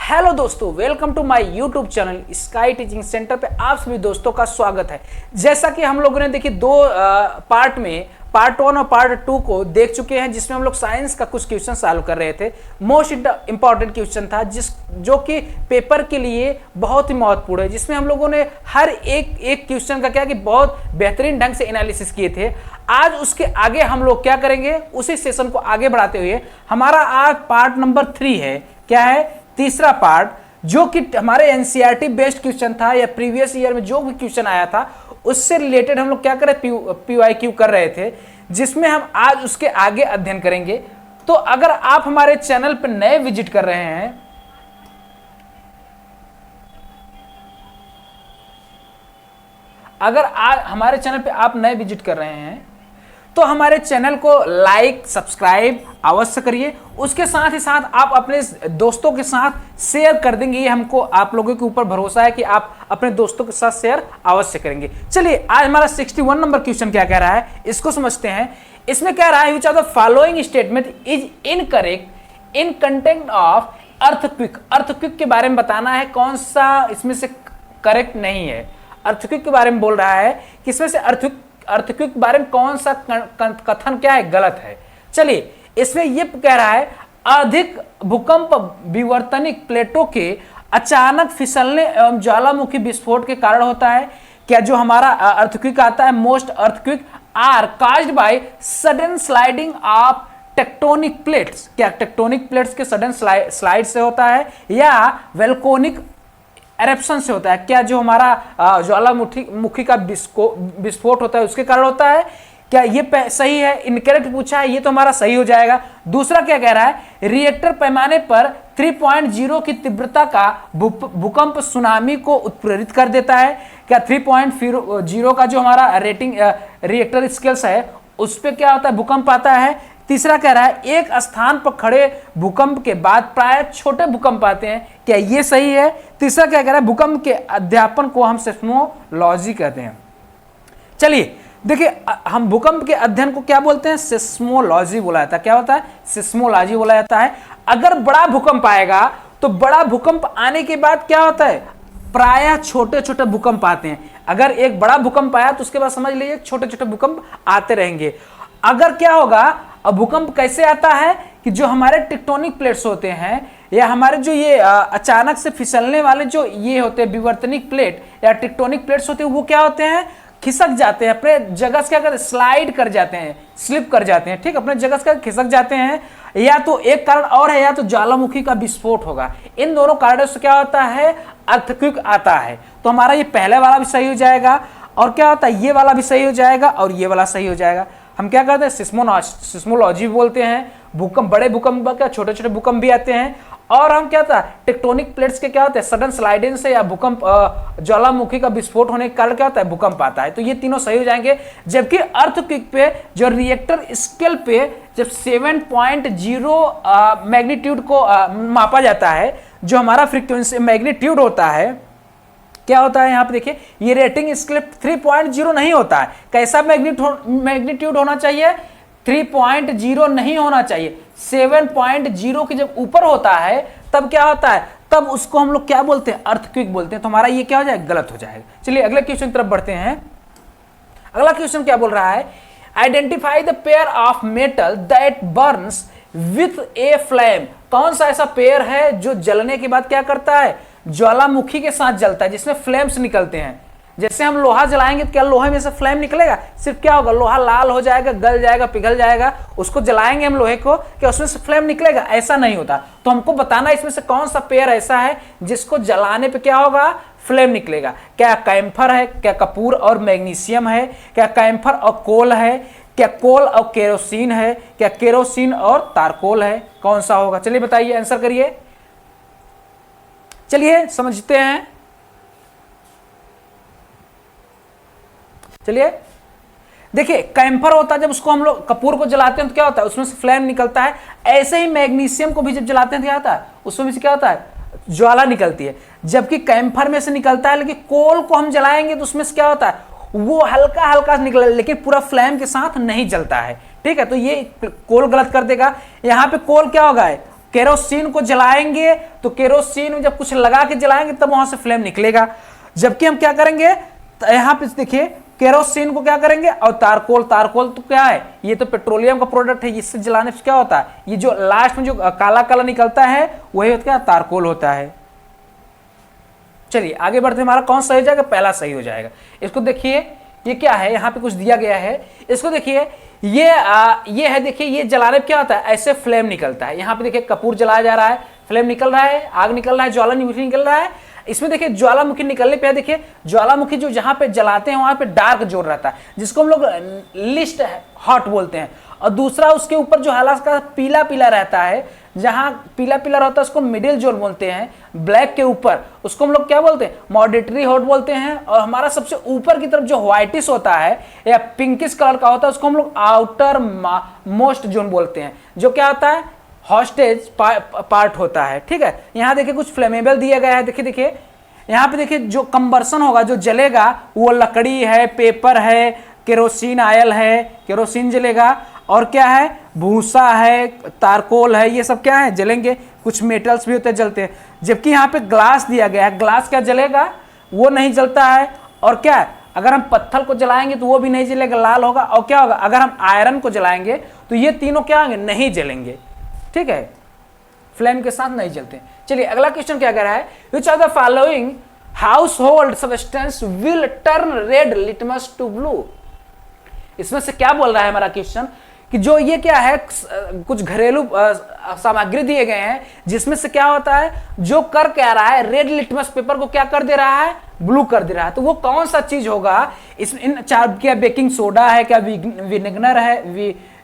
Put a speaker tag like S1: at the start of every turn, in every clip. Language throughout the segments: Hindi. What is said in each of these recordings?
S1: हेलो दोस्तों, welcome to my YouTube channel Sky Teaching Centre पे आप सभी दोस्तों का स्वागत है। जैसा कि हम लोगों ने देखिए दो पार्ट में पार्ट 1 और पार्ट 2 को देख चुके हैं, जिसमें हम लोग साइंस का कुछ क्वेश्चन सॉल्व कर रहे थे। मोस्ट इंपॉर्टेंट क्वेश्चन था जो कि पेपर के लिए बहुत ही महत्वपूर्ण है, जिसमें हम लोगों ने हर एक क्वेश्चन का क्या कि बहुत बेहतरीन ढंग से एनालिसिस किए थे। आज उसके आगे हम लोग क्या करेंगे, उसी सेशन को आगे बढ़ाते हुए हमारा आज पार्ट नंबर 3 है। क्या है? तीसरा पार्ट, जो कि हमारे एनसीईआरटी बेस्ड क्वेश्चन था या प्रीवियस ईयर में जो भी क्वेश्चन आया था उससे रिलेटेड हम लोग क्या कर रहे पीवाईक्यू कर रहे थे, जिसमें हम आज उसके आगे अध्ययन करेंगे। तो अगर आप हमारे चैनल पर नए विजिट कर रहे हैं, अगर आज हमारे चैनल पे आप नए विजिट कर रहे हैं तो हमारे चैनल को लाइक सब्सक्राइब अवश्य करिए। उसके साथ ही साथ आप अपने दोस्तों के साथ शेयर कर देंगे। ये हमको आप लोगों के ऊपर भरोसा है कि आप अपने दोस्तों के साथ शेयर अवश्य करेंगे। चलिए, आज हमारा 61 नंबर क्वेश्चन क्या कह रहा है, इसको समझते हैं। इसमें कह रहा है which of the following statement is incorrect in content of earthquake. Earthquake के बारे में बताना है, कौन सा इसमें से करेक्ट नहीं है। अर्थक्वेक के बारे में बोल रहा है कि इसमें से अर्थक्वेक के बारे में कौन सा कथन क्या है, गलत है। चलिए, इसमें यह कह रहा है अधिक भूकंप विवर्तनिक प्लेटों के अचानक फिसलने एवं ज्वालामुखी विस्फोट के कारण होता है। क्या जो हमारा अर्थक्वेक आता है, most earthquake are caused by sudden sliding of tectonic plates. क्या टेक्टोनिक प्लेट्स के सडन स्लाइड से होता है या वोल्केनिक एरप्शन से होता है? क्या जो हमारा ज्वालामुखी का विस्फोट होता है उसके कारण होता है? क्या ये सही है? इनकरेक्ट पूछा है, ये तो हमारा सही हो जाएगा। दूसरा क्या कह रहा है, रिएक्टर पैमाने पर 3.0 की तीव्रता का भूकंप सुनामी को उत्प्रेरित कर देता है। क्या 3.0 का जो हमारा रेटिंग रिएक्टर स्केल्स है उस पर क्या होता है, भूकंप आता है। तीसरा कह रहा है एक स्थान पर खड़े भूकंप के बाद प्राय छोटे भूकंप आते हैं। क्या ये सही है? तीसरा क्या कह रहा है, भूकंप के अध्यापन को हम सिस्मोलॉजी कहते हैं। चलिए देखिए, हम भूकंप के अध्ययन को क्या बोलते हैं, सिस्मोलॉजी बोला जाता है। क्या होता है? सिस्मोलॉजी बोला जाता है। अगर बड़ा भूकंप आएगा तो बड़ा भूकंप आने के बाद क्या होता है, प्रायः छोटे छोटे भूकंप आते हैं। अगर एक बड़ा भूकंप आया तो उसके बाद समझ लीजिए छोटे छोटे भूकंप आते रहेंगे। अगर क्या होगा, अब भूकंप कैसे आता है कि जो हमारे टेक्टोनिक प्लेट्स होते हैं या हमारे जो ये अचानक से फिसलने वाले जो ये होते हैं विवर्तनिक प्लेट या टेक्टोनिक प्लेट्स होते हैं, वो क्या होते हैं, खिसक जाते हैं, अपने जगह से क्या करते हैं, स्लाइड कर जाते हैं, स्लिप कर जाते हैं। ठीक, अपने जगह से खिसक जाते हैं। या तो एक कारण और है, या तो ज्वालामुखी का विस्फोट होगा। इन दोनों कारणों से क्या होता है, अर्थक्वेक आता है। तो हमारा ये पहले वाला भी सही हो जाएगा, और क्या होता है, ये वाला भी सही हो जाएगा और ये वाला सही हो जाएगा। हम क्या कहते हैं, सिस्मोलॉजी बोलते हैं। भूकंप, बड़े भूकंप क्या छोटे छोटे भूकंप भी आते हैं। और हम क्या था, टेक्टोनिक प्लेट्स के क्या होते हैं, सडन स्लाइडिंग से या भूकंप ज्वालामुखी का विस्फोट होने के कारण क्या होता है, भूकंप आता है। तो ये तीनों सही हो जाएंगे। जबकि अर्थक्वेक पे जो रिएक्टर स्केल पे जब 7.0 मैग्नीट्यूड को मापा जाता है, जो हमारा फ्रीक्वेंसी मैग्नीट्यूड होता है, क्या होता है यहाँ पे देखिए, ये रेटिंग स्केल 3.0 नहीं होता है। कैसा मैग्नीट्यूड होना चाहिए, 3.0 नहीं होना चाहिए। 7.0 के जब ऊपर होता है तब क्या होता है, तब उसको हम लोग क्या बोलते हैं, अर्थक्वेक बोलते हैं। तो हमारा ये क्या हो जाएगा, गलत हो जाएगा। चलिए अगले क्वेश्चन की तरफ बढ़ते हैं। अगला क्वेश्चन क्या बोल रहा है, identify the pair of metal that Burns with a flame. कौन सा ऐसा पेयर है जो जलने के बाद क्या करता है, ज्वालामुखी के साथ जलता है, जिसमें फ्लेम्स निकलते हैं। जैसे हम लोहा जलाएंगे तो क्या लोहे में से फ्लेम निकलेगा? सिर्फ क्या होगा, लोहा लाल हो जाएगा, गल जाएगा, पिघल जाएगा। उसको जलाएंगे हम लोहे को, क्या उसमें से फ्लेम निकलेगा? ऐसा नहीं होता। तो हमको बताना इसमें से कौन सा पेयर ऐसा है जिसको जलाने पे क्या होगा, फ्लेम निकलेगा। क्या कैम्फर है, क्या कपूर और मैग्नीशियम है, क्या कैम्फर और कोल है, क्या कोल और केरोसिन है, क्या केरोसिन और तारकोल है? कौन सा होगा? चलिए बताइए, आंसर करिए। चलिए समझते हैं। चलिए देखिए, कैम्फर होता है जब उसको हम लोग कपूर को जलाते हैं तो क्या होता है, उसमें से फ्लेम निकलता है। ऐसे ही मैग्नीशियम को भी जब जलाते हैं तो क्या होता है, उसमें भी क्या होता है, ज्वाला निकलती है। जबकि कैम्फर में से निकलता है, लेकिन कोल को हम जलाएंगे तो उसमें से क्या होता है, वो हल्का हल्का निकल, लेकिन पूरा फ्लेम के साथ नहीं जलता है। ठीक है, तो ये कोल गलत कर देगा। यहाँ पे कोल क्या होगा, केरोसिन को जलाएंगे तो केरोसिन में जब कुछ लगा के जलाएंगे तब वहां से फ्लेम निकलेगा। जबकि हम क्या करेंगे, तो यहां पे देखिए केरोसिन को क्या करेंगे, और तारकोल, तारकोल तो क्या है, ये तो पेट्रोलियम का प्रोडक्ट है, इससे जलाने से क्या होता है, ये जो लास्ट में जो काला काला निकलता है वही होता है तारकोल होता है। चलिए आगे बढ़ते, हमारा कौन सही हो जाएगा, पहला सही हो जाएगा। इसको देखिए ये क्या है, यहाँ पे कुछ दिया गया है, इसको देखिए ये है, देखिए ये जलाने पे क्या होता है, ऐसे फ्लेम निकलता है। यहाँ पे देखिए कपूर जलाया जा रहा है, फ्लेम निकल रहा है, आग निकल रहा है, ज्वालामुखी निकल रहा है। इसमें देखिए ज्वालामुखी निकलने पे देखिए ज्वालामुखी जो जहां पे जलाते हैं वहां पे डार्क जोन रहता है, जिसको हम लोग लिस्ट हॉट बोलते हैं। और दूसरा उसके ऊपर जो हल्का पीला पीला रहता है, जहां पीला पीला रहता है उसको मिडिल जोन बोलते हैं। ब्लैक के ऊपर उसको हम लोग क्या बोलते हैं, मॉडरेटरी हॉट बोलते हैं। और हमारा सबसे ऊपर की तरफ जो व्हाइटिश होता है या पिंकिश कलर का होता है उसको हम लोग आउटर मोस्ट जोन बोलते हैं, जो क्या होता है, हॉस्टेज पार्ट होता है। ठीक है, यहाँ देखिए कुछ फ्लेमेबल दिया गया है, देखिए देखिए यहाँ पे देखिए जो कंबर्सन होगा, जो जलेगा वो लकड़ी है, पेपर है, केरोसिन ऑयल है, केरोसिन जलेगा, और क्या है, भूसा है, तारकोल है, ये सब क्या है जलेंगे। कुछ मेटल्स भी होते हैं जलते हैं। जबकि यहाँ पे ग्लास दिया गया है, ग्लास क्या जलेगा, वो नहीं जलता है। और क्या है, अगर हम पत्थर को जलाएंगे तो वो भी नहीं जलेगा, लाल होगा। और क्या होगा, अगर हम आयरन को जलाएंगे तो ये तीनों क्या होंगे, नहीं जलेंगे। ठीक है, फ्लेम के साथ नहीं जलते। चलिए अगला क्वेश्चन क्या कह रहा है, which of the following household substance will turn red litmus to blue. इसमें से क्या बोल रहा है हमारा क्वेश्चन, कि जो ये क्या है, कुछ घरेलू सामग्री दिए गए हैं जिसमें से क्या होता है, जो कर क्या रहा है, रेड लिटमस पेपर को क्या कर दे रहा है, ब्लू कर दे रहा है। तो वो कौन सा चीज होगा, इसमें इन चार, क्या बेकिंग सोडा है, क्या विनेगर है,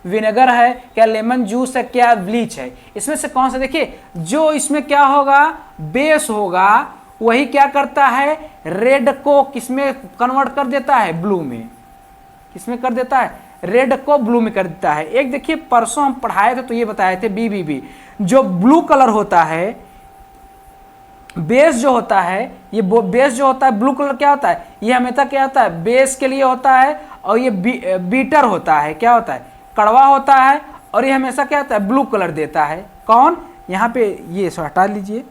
S1: विनेगर है, क्या लेमन जूस है, क्या ब्लीच है, इसमें से कौन सा। देखिए जो इसमें क्या होगा, बेस होगा, वही क्या करता है, रेड को किसमें कन्वर्ट कर देता है, ब्लू में। किसमें कर देता है, रेड को ब्लू में कर देता है। एक देखिए परसों हम पढ़ाए थे तो ये बताए थे, BBB जो ब्लू कलर होता है, बेस जो होता है, ये बेस जो होता है ब्लू कलर क्या होता है, ये हमेशा क्या होता है, बेस के लिए होता है। और ये बीटर होता है, क्या होता है, कड़वा होता है। और ये हमेशा क्या होता है, ब्लू कलर देता है। कौन, यहाँ पे ये हटा लीजिए,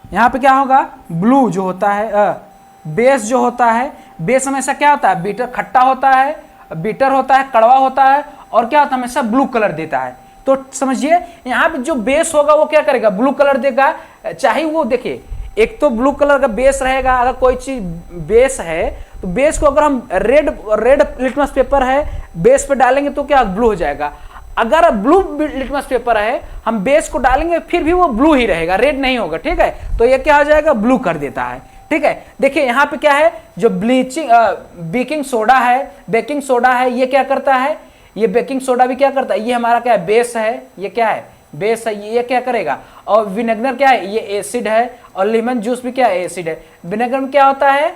S1: यहाँ पे क्या होगा, ब्लू जो होता है, बेस जो होता है, बेस हमेशा क्या होता है, बीटर खट्टा होता है, बीटर होता है, कड़वा होता है। और क्या होता है, हमेशा ब्लू कलर देता है। तो समझिए यहाँ पे जो बेस होगा वो क्या करेगा, ब्लू कलर देगा। चाहे वो देखिए, एक तो ब्लू कलर का बेस रहेगा, अगर कोई चीज बेस है तो बेस को अगर हम रेड लिटमस पेपर है बेस पे डालेंगे तो क्या ब्लू हो जाएगा। अगर ब्लू लिटमस पेपर है हम बेस को डालेंगे फिर भी वो ब्लू ही रहेगा, रेड नहीं होगा। ठीक है, तो ये क्या हो जाएगा, ब्लू कर देता है। ठीक है, देखिए यहाँ पे क्या है, जो बेकिंग सोडा है, ये क्या करता है, ये बेकिंग सोडा भी क्या करता है, ये हमारा क्या है, बेस है, ये क्या है, बेस है, ये क्या करेगा। और विनेगर क्या है, ये एसिड है। और लेमन जूस भी क्या है, एसिड है। विनेगर में क्या होता है,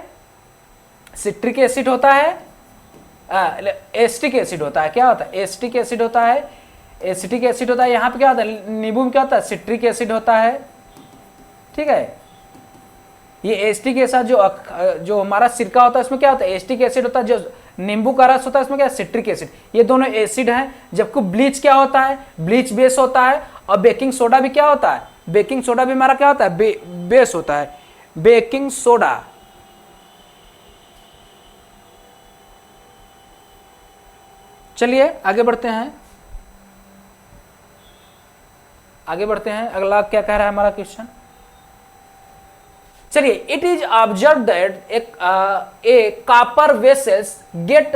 S1: सिट्रिक एसिड होता है, एसिटिक एसिड होता है। क्या होता है, एसिटिक एसिड होता है, एसिटिक एसिड होता है। यहाँ पे क्या होता है, नींबू में क्या होता है, सिट्रिक एसिड होता है। ठीक है, ये एसिटिक एसिड जो हमारा सिरका होता है इसमें क्या होता है, एसिटिक एसिड होता है। जो नींबू का रस होता है इसमें क्या है, सिट्रिक एसिड। ये दोनों एसिड हैं। जबकि ब्लीच क्या होता है, ब्लीच बेस होता है। और बेकिंग सोडा भी क्या होता है, बेकिंग सोडा भी हमारा क्या होता है, बेस होता है, बेकिंग सोडा। चलिए आगे बढ़ते हैं, अगला क्या कह रहा है हमारा क्वेश्चन। चलिए, it is observe that a copper vessels get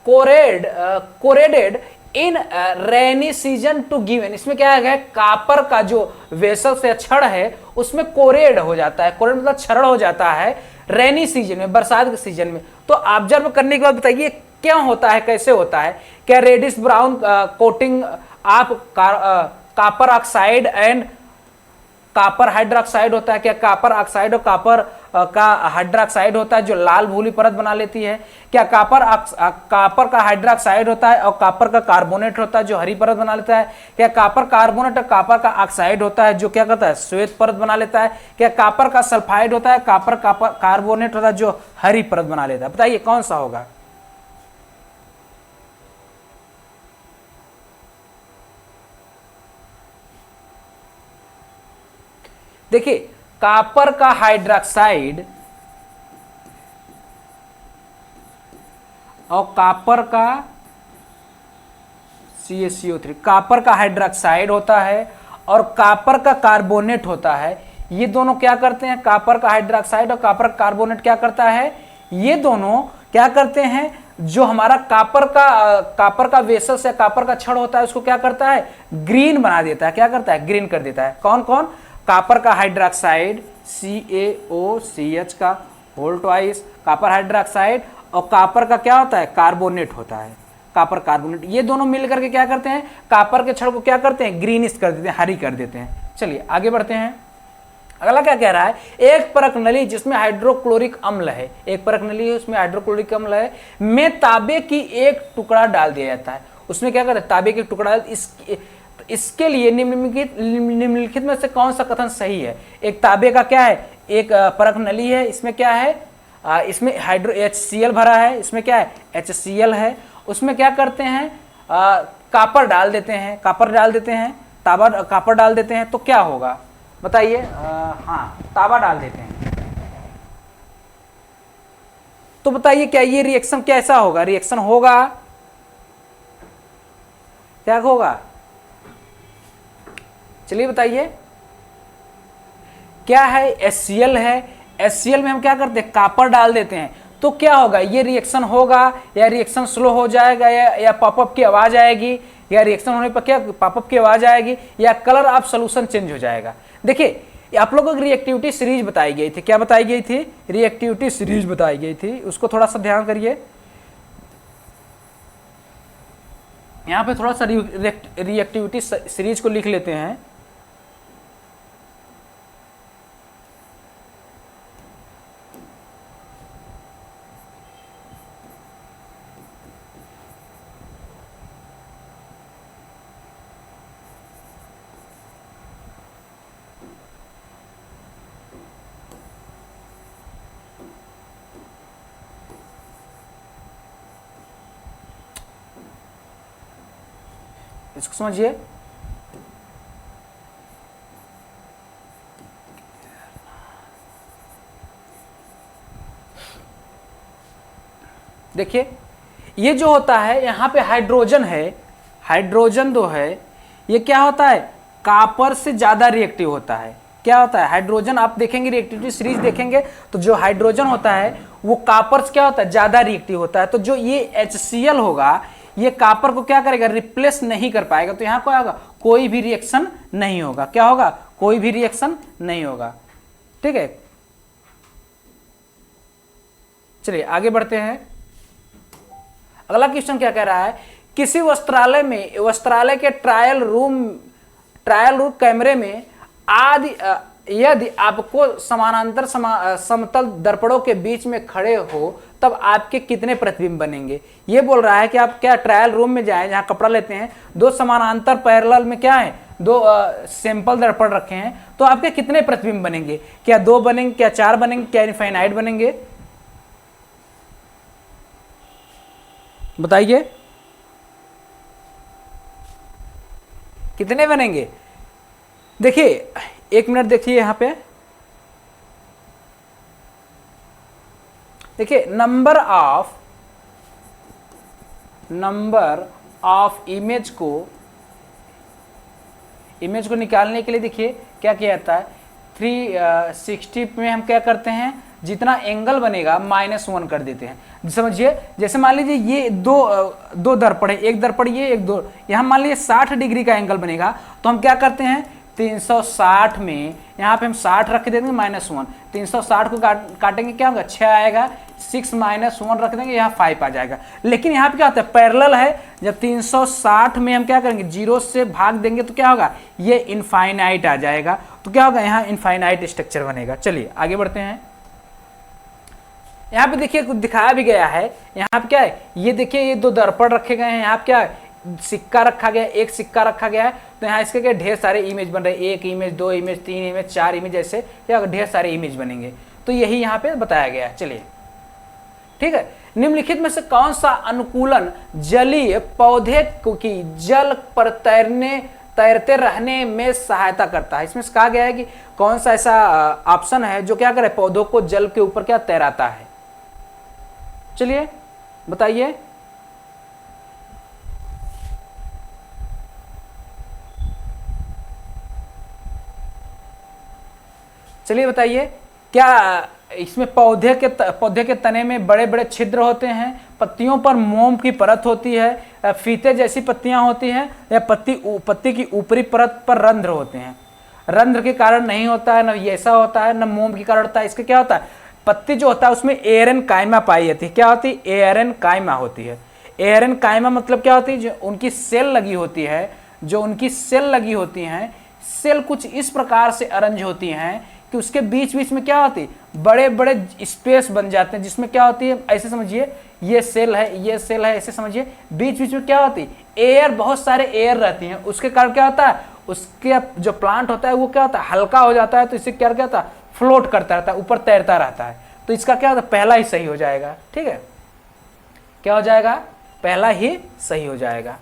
S1: corroded in rainy season to given. इसमें क्या है, कॉपर का जो वेसल से छड़ है उसमें कोरेड हो जाता है, कोरेड मतलब छड़ हो जाता है रेनी सीजन में, बरसात के सीजन में। तो ऑब्जर्व करने के बाद बताइए क्यों होता है, कैसे होता है। क्या reddish brown coating of copper oxide and copper hydroxide होता है। क्या कॉपर ऑक्साइड और कॉपर का हाइड्रोक्साइड होता है जो लाल भूरी परत बना लेती है। क्या कॉपर का हाइड्रोक्साइड होता है और कॉपर का कार्बोनेट होता है जो हरी परत बना लेता है। क्या कॉपर कार्बोनेट और कॉपर का ऑक्साइड होता है जो क्या करता है, श्वेत परत बना लेता है। क्या कॉपर का सल्फाइड होता है, कॉपर कार्बोनेट होता है जो हरी परत बना लेता है। बताइए कौन सा होगा। देखिए कॉपर का हाइड्रोक्साइड और कॉपर का CaCO3, कॉपर का हाइड्रोक्साइड होता है और कॉपर का कार्बोनेट होता है। ये दोनों क्या करते हैं, कॉपर का हाइड्रोक्साइड और कॉपर का कार्बोनेट क्या करता है, ये दोनों क्या करते हैं, जो हमारा कॉपर का वेसल्स या कॉपर का छड़ होता है उसको क्या करता है, ग्रीन बना देता है। क्या करता है, ग्रीन कर देता है। कौन कौन, कॉपर का हाइड्रोक्साइड CaOCH का होल ट्वाइस, कॉपर हाइड्रोक्साइड, और कॉपर का क्या होता है, कार्बोनेट होता है, कॉपर कार्बोनेट। ये दोनों मिलकर के क्या करते हैं, कॉपर के छड़ को क्या करते हैं, ग्रीनिश कर देते हैं, हरी कर देते हैं। चलिए आगे बढ़ते हैं। अगला क्या कह रहा है, एक परख नली जिसमें हाइड्रोक्लोरिक अम्ल है, एक परख नली है उसमें हाइड्रोक्लोरिक अम्ल है, में तांबे की एक टुकड़ा डाल दिया जाता है। उसमें क्या करते हैं, तांबे की टुकड़ा। इसके लिए निम्नलिखित में से कौन सा कथन सही है। एक तांबे का क्या है, एक परख नली है, इसमें क्या है, इसमें हाइड्रो HCl भरा है, इसमें क्या है, HCl है। उसमें क्या करते हैं, कॉपर डाल देते हैं, कॉपर डाल देते हैं, तांबा कॉपर डाल देते हैं, तो क्या होगा बताइए। हाँ, तांबा डाल देते हैं, तो बताइए क्या ये रिएक्शन कैसा होगा, रिएक्शन होगा, क्या होगा, चलिए बताइए। क्या है, HCl है, HCl में हम क्या करते हैं, कॉपर डाल देते हैं, तो क्या होगा, ये रिएक्शन होगा या रिएक्शन स्लो हो जाएगा, या पॉपअप की आवाज आएगी, या रिएक्शन होने पर क्या पॉपअप की आवाज आएगी, या कलर ऑफ सॉल्यूशन चेंज हो जाएगा। देखिए आप लोगों को रिएक्टिविटी सीरीज बताई गई थी, क्या बताई गई थी, रिएक्टिविटी सीरीज बताई गई थी, उसको थोड़ा सा ध्यान करिए। यहां पे थोड़ा सा रिएक्टिविटी सीरीज को लिख लेते हैं। इसको समझिए। देखिए ये जो होता है यहां पे हाइड्रोजन है, हाइड्रोजन जो है ये क्या होता है, कॉपर से ज्यादा रिएक्टिव होता है। क्या होता है, हाइड्रोजन आप देखेंगे रिएक्टिविटी सीरीज देखेंगे तो जो हाइड्रोजन होता है वो कॉपर से क्या होता है, ज्यादा रिएक्टिव होता है। तो जो ये HCl होगा ये कॉपर को क्या करेगा, रिप्लेस नहीं कर पाएगा, तो यहां क्या होगा, कोई भी रिएक्शन नहीं होगा। क्या होगा, कोई भी रिएक्शन नहीं होगा। ठीक है, चलिए आगे बढ़ते हैं। अगला क्वेश्चन क्या कह रहा है, किसी वस्त्रालय में, वस्त्रालय के ट्रायल रूम कैमरे में आदि यदि आपको समानांतर समतल दर्पणों के बीच में खड़े हो तब आपके कितने प्रतिबिंब बनेंगे। ये बोल रहा है कि आप क्या ट्रायल रूम में जाएं जहां कपड़ा लेते हैं, दो समानांतर पैरेलल में क्या है, दो सैंपल दर्पण रखे हैं, तो आपके कितने प्रतिबिंब बनेंगे, क्या 2 बनेंगे, क्या 4 बनेंगे, क्या इनफाइनाइट बनेंगे, बताइए कितने बनेंगे। देखिए 1 मिनट देखिए यहां पे, देखिए नंबर ऑफ इमेज को निकालने के लिए देखिए क्या किया जाता है, 360 में हम क्या करते हैं, जितना एंगल बनेगा -1 कर देते हैं। समझिए जैसे मान लीजिए ये दो दर्पण है, एक दर्पण ये, एक दो, यहां मान लीजिए 60 डिग्री का एंगल बनेगा, तो हम क्या करते हैं 360 में यहाँ पे हम 60 रख देंगे -1, 360 को काटेंगे क्या होगा, 6 आएगा, 6 -1 रख देंगे, यहाँ 5 आ जाएगा। लेकिन यहाँ पे क्या होता है, पैरेलल है, जब 360 में हम क्या करेंगे 0 से भाग देंगे तो क्या होगा, ये इनफाइनाइट आ जाएगा, तो क्या होगा, यहाँ इनफाइनाइट स्ट्रक्चर बनेगा। चलिए आगे बढ़ते हैं। यहाँ पे देखिए कुछ दिखाया भी गया है, यहाँ पे क्या है, ये देखिए ये 2 दर्पण रखे गए हैं, यहाँ पे क्या है, सिक्का रखा गया, एक सिक्का रखा गया है, तो यहाँ इसके क्या ढेर सारे इमेज बन रहे हैं, 1 इमेज, 2 इमेज, 3 इमेज, 4 इमेज, ऐसे क्या ढेर सारे इमेज बनेंगे, तो यही यहाँ पे बताया गया है। चलिए ठीक है, निम्नलिखित में से कौन सा अनुकूलन जलीय पौधे की जल पर तैरते रहने में सहायता करता है। इसमें से कहा गया है कि कौन सा ऐसा ऑप्शन है जो क्या करे, पौधों को जल के ऊपर क्या तैराता है। चलिए बताइए। चलिए बताइए, क्या इसमें पौधे के तने में बड़े बड़े छिद्र होते हैं, पत्तियों पर मोम की परत होती है, फीते जैसी पत्तियां होती हैं, या पत्ती की ऊपरी परत पर रंध्र होते हैं। रंध्र के कारण नहीं होता है, न ये ऐसा होता है, न मोम के कारण होता है। इसके क्या होता है, पत्ती जो होता है उसमें एयरन कायमा पाई जाती है। क्या होती है, एयरन कायमा होती है। एयरन कायमा मतलब क्या होती है, जो उनकी सेल लगी होती है, जो उनकी सेल लगी होती हैं, सेल कुछ इस प्रकार से अरेंज होती हैं कि उसके बीच बीच में क्या होती है, बड़े बड़े स्पेस बन जाते हैं, जिसमें क्या होती है, ऐसे समझिए ये सेल है, ये सेल है, ऐसे समझिए बीच बीच में क्या होती है, एयर, बहुत सारे एयर रहती हैं। उसके कारण क्या होता है, उसके जो प्लांट होता है वो क्या होता है, हल्का हो जाता है, तो इससे क्या होता है, फ्लोट करता रहता है, ऊपर तैरता रहता है। तो इसका क्या होता है, पहला ही सही हो जाएगा। ठीक है, क्या हो जाएगा, पहला ही सही हो जाएगा।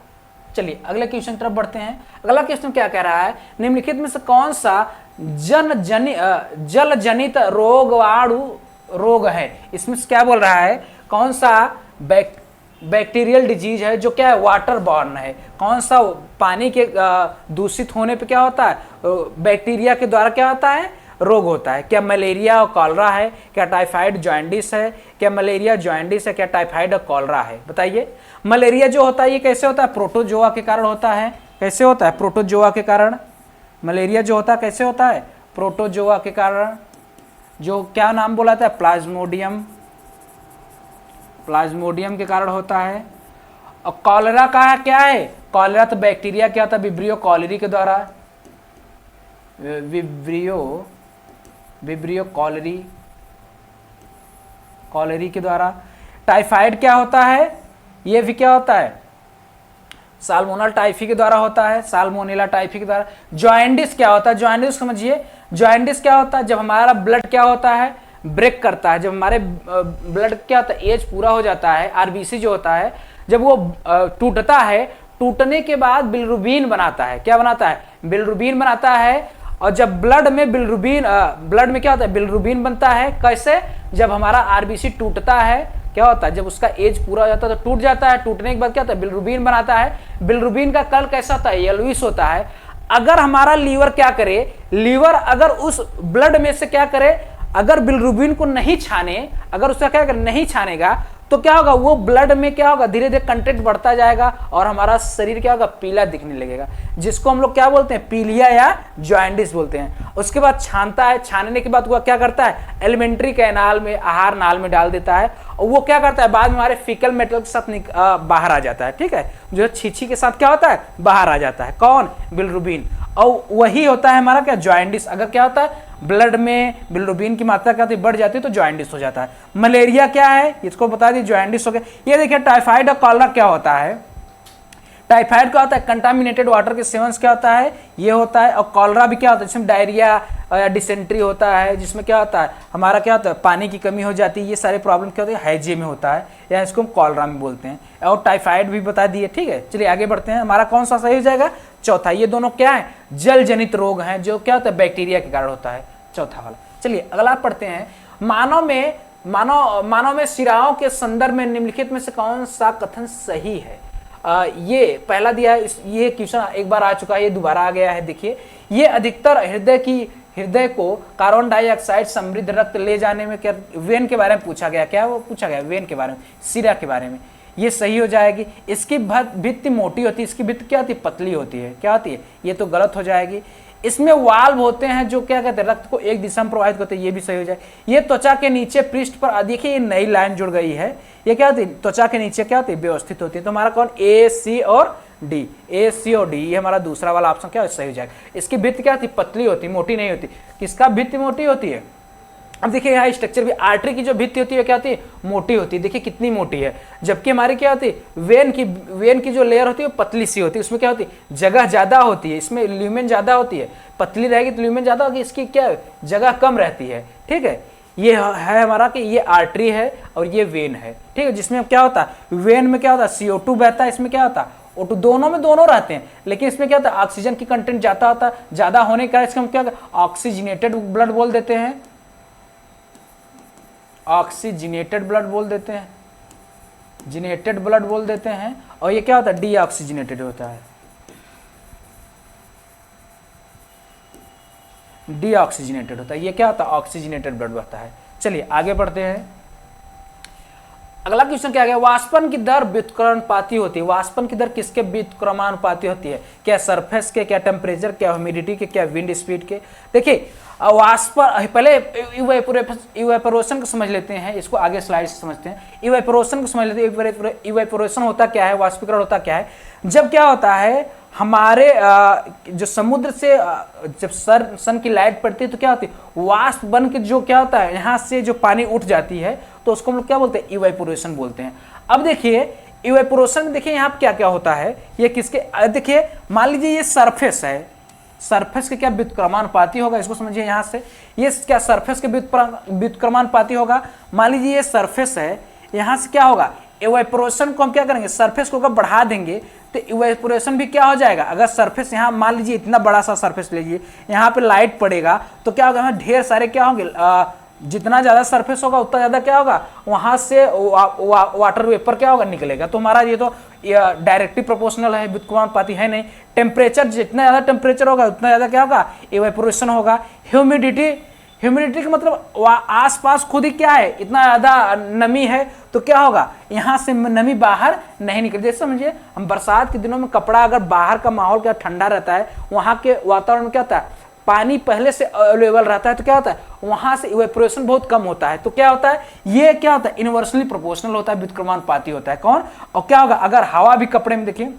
S1: चलिए अगले क्वेश्चन की तरफ बढ़ते हैं। अगला क्वेश्चन क्या कह रहा है, निम्नलिखित में से कौन सा जल जनित रोग है। इसमें क्या बोल रहा है, कौन सा बैक्टीरियल डिजीज है जो क्या है, वाटर बॉर्न है। कौन सा पानी के दूषित होने पे क्या होता है, बैक्टीरिया के द्वारा क्या होता है, रोग होता है। क्या मलेरिया और कॉलरा है, क्या टाइफाइड जॉन्डिस है, क्या मलेरिया जॉन्डिस है, क्या टाइफाइड और कॉलरा है। बताइए। मलेरिया जो होता है ये कैसे होता है, प्रोटोजोआ के कारण होता है। कैसे होता है, प्रोटोजोआ के कारण। मलेरिया जो होता है कैसे होता है, प्रोटोजोआ के कारण। जो क्या नाम बोला था, प्लाज्मोडियम, प्लाज्मोडियम के कारण होता है। और कॉलरा का क्या है, कॉलरा तो बैक्टीरिया क्या होता है, विब्रियो कॉलरी के द्वारा, विब्रियो कॉलरी के द्वारा। टाइफाइड क्या होता है, ये भी क्या होता है, साल्मोनल टाइफी के द्वारा होता है, साल्मोनेला टाइफी के द्वारा। जॉइंडिस क्या होता है, जॉइंडिस समझिए, जॉइंडिस क्या होता है, जब हमारा ब्लड क्या होता है, ब्रेक करता है। जब हमारे ब्लड क्या होता है, एज पूरा हो जाता है, आरबीसी जो होता है जब वो टूटता है, टूटने के बाद बिलिरुबिन बनाता है। क्या बनाता है, बिलिरुबिन बनाता है। और जब ब्लड में ब्लड में क्या होता है, बिलिरुबिन बनता है। कैसे, जब हमारा आरबीसी टूटता है, क्या होता है, जब उसका एज पूरा हो जाता है तो टूट जाता है। टूटने के बाद क्या होता है, बिलिरुबिन बनाता है। बिलिरुबिन का कलर कैसा होता है, येलोइश होता है। अगर हमारा लीवर क्या करे, लीवर अगर उस ब्लड में से क्या करे, अगर बिलिरुबिन को नहीं छाने, अगर उसका क्या करे, नहीं छानेगा, तो क्या होगा, वो ब्लड में क्या होगा, धीरे धीरे कंटेंट बढ़ता जाएगा और हमारा शरीर क्या होगा, पीला दिखने लगेगा, जिसको हम लोग क्या बोलते हैं, पीलिया या जॉइंडिस बोलते हैं। उसके बाद छानता है, छानने के बाद वो क्या करता है, एलिमेंट्री कैनाल में, आहार नाल में डाल देता है, और वो क्या करता है, बाद में हमारे फीकल मेटल के साथ बाहर आ जाता है। ठीक है, जो छीछी के साथ क्या होता है, बाहर आ जाता है। कौन, बिलिरुबिन। और वही होता है हमारा क्या, जॉइंडिस। अगर क्या होता है, ब्लड में बिलिरुबिन की मात्रा क्या होती है, बढ़ जाती है, तो जॉइंडिस हो जाता है। मलेरिया क्या है, इसको बता दी, जॉइंडिस हो गया। ये देखिए टाइफाइड और कॉलरा क्या होता है, टाइफाइड क्या होता है, कंटामिनेटेड वाटर के सेवन से क्या होता है, ये होता है। और कॉलरा भी क्या होता है, जिसमें डायरिया या डिसेंट्री होता है, जिसमें क्या होता है, हमारा क्या होता है, पानी की कमी हो जाती है। ये सारे प्रॉब्लम क्या होते हैं, हैजे में होता है, या इसको हम कॉलरा में बोलते हैं। और टाइफाइड भी बता दिए। ठीक है, चलिए आगे बढ़ते हैं। हमारा कौन सा सही हो जाएगा, चौथा। ये दोनों क्या है, जल जनित रोग हैं, जो क्या होता है, बैक्टीरिया के कारण होता है, चौथा वाला। चलिए अगला पढ़ते हैं। मानव में शिराओं के संदर्भ में निम्नलिखित में से कौन सा कथन सही है। ये पहला दिया है, ये क्वेश्चन एक बार आ चुका है, ये दोबारा आ गया है। देखिए, ये अधिकतर हृदय को कार्बन डाइऑक्साइड समृद्ध रक्त ले जाने में क्या, वेन के बारे में पूछा गया। क्या वो पूछा गया, वेन के बारे में, शिरा के बारे में। ये सही हो जाएगी। इसकी भित्ति मोटी होती है, इसकी भित्ति क्या होती है, पतली होती है। क्या होती है, ये तो गलत हो जाएगी। इसमें वाल्व होते हैं जो क्या कहते हैं, रक्त को एक दिशा में प्रवाहित करते हैं, ये भी सही हो जाए। ये त्वचा के नीचे पृष्ठ पर, देखिए ये नई लाइन जुड़ गई है। ये क्या होती है, त्वचा के नीचे क्या होती है, व्यवस्थित होती है। तो हमारा कौन, ए, सी और डी, ए, सी और डी, ये हमारा दूसरा वाला ऑप्शन क्या सही हो जाएगा। इसकी भित्ति क्या होती है, पतली होती है, मोटी नहीं होती। किसका भित्ति मोटी होती है, अब देखिए यहाँ स्ट्रक्चर भी, आर्टरी की जो भित्ति होती है क्या होती है, मोटी होती है। देखिए कितनी मोटी है। जबकि हमारी क्या होती है, वेन की जो लेयर होती है वो पतली सी होती है, उसमें क्या होती है, जगह ज्यादा होती है, इसमें ल्यूमेन ज्यादा होती है। पतली रहेगी तो ल्यूमेन ज्यादा होगी, इसकी क्या जगह कम रहती है। ठीक है, ये है हमारा कि ये आर्टरी है और ये वेन है। ठीक है, जिसमें क्या होता है, वेन में क्या होता है, CO2 बहता है, इसमें क्या होता है, O2 दोनों में दोनों रहते हैं, लेकिन इसमें क्या होता है ऑक्सीजन की कंटेंट ज्यादा होने का इसका हम क्या ऑक्सीजनेटेड ब्लड बोल देते हैं, ऑक्सीजनेटेड ब्लड बोल देते हैं, जिनेटेड ब्लड बोल देते हैं। और ये क्या होता है डीऑक्सीजनेटेड होता है, डीऑक्सीजनेटेड होता है। ये क्या होता है ऑक्सीजनेटेड ब्लड होता है। चलिए आगे बढ़ते हैं। अगला क्वेश्चन क्या गया, वाष्पन की दर व्युत्क्रमानुपाती होती है। वाष्पन की दर किसके व्युत्क्रमानुपाती होती है, क्या सरफेस के, क्या टेम्परेचर, क्या ह्यूमिडिटी के, क्या विंड स्पीड के। देखिए वाष्पन, पहले इवेपोरेशन को समझ लेते हैं, इसको आगे स्लाइड से समझते हैं। इवेपोरेशन को समझ लेते हैं। इवेपोरेशन होता क्या है, वाष्पीकरण होता क्या है, जब क्या होता है हमारे जो समुद्र से जब सन की लाइट पड़ती है तो क्या होती है वाष्प बन के जो क्या होता है यहाँ से जो पानी उठ जाती है, तो उसको हम लोग क्या बोलते हैं इवेपोरेशन बोलते हैं। अब देखिए इवेपोरेशन में देखिए यहाँ क्या क्या होता है, ये किसके, देखिए मान लीजिए ये सरफेस है, सरफेस के क्या व्युत्क्रमानुपाती होगा, इसको समझिए। यहाँ से ये क्या सरफेस के व्युत्क्रमानुपाती होगा। मान लीजिए ये सरफेस है, यहाँ से क्या होगा इवेपोरेशन को हम क्या करेंगे, सरफेस को अगर बढ़ा देंगे तो इवेपोरेशन भी क्या हो जाएगा। अगर सरफेस यहाँ मान लीजिए इतना बड़ा सा सरफेस लीजिए, यहाँ पे लाइट पड़ेगा तो क्या होगा, हमें ढेर सारे क्या होंगे, जितना ज्यादा सरफेस होगा उतना ज्यादा क्या होगा वहां से वाटर वेपर क्या होगा निकलेगा। तो हमारा ये तो डायरेक्टली प्रोपोर्शनल है, व्युत्क्रमानुपाती है नहीं। टेम्परेचर, जितना ज्यादा टेम्परेचर होगा उतना ज्यादा क्या होगा इवेपोरेशन होगा। ह्यूमिडिटी, ह्यूमिडिटी का मतलब आसपास खुद ही क्या है इतना ज्यादा नमी है तो क्या होगा यहाँ से नमी बाहर नहीं निकल। जैसे समझिए हम बरसात के दिनों में कपड़ा अगर बाहर का माहौल क्या ठंडा रहता है, वहाँ के वातावरण में क्या होता है पानी पहले से अवेलेबल रहता है, तो क्या होता है वहां से इवेपोरेशन बहुत कम होता है। तो क्या होता है ये क्या होता है इनवर्सली प्रोपोर्शनल होता है, व्युत्क्रमानुपाती होता है। कौन, और क्या होगा अगर हवा भी कपड़े में, देखिए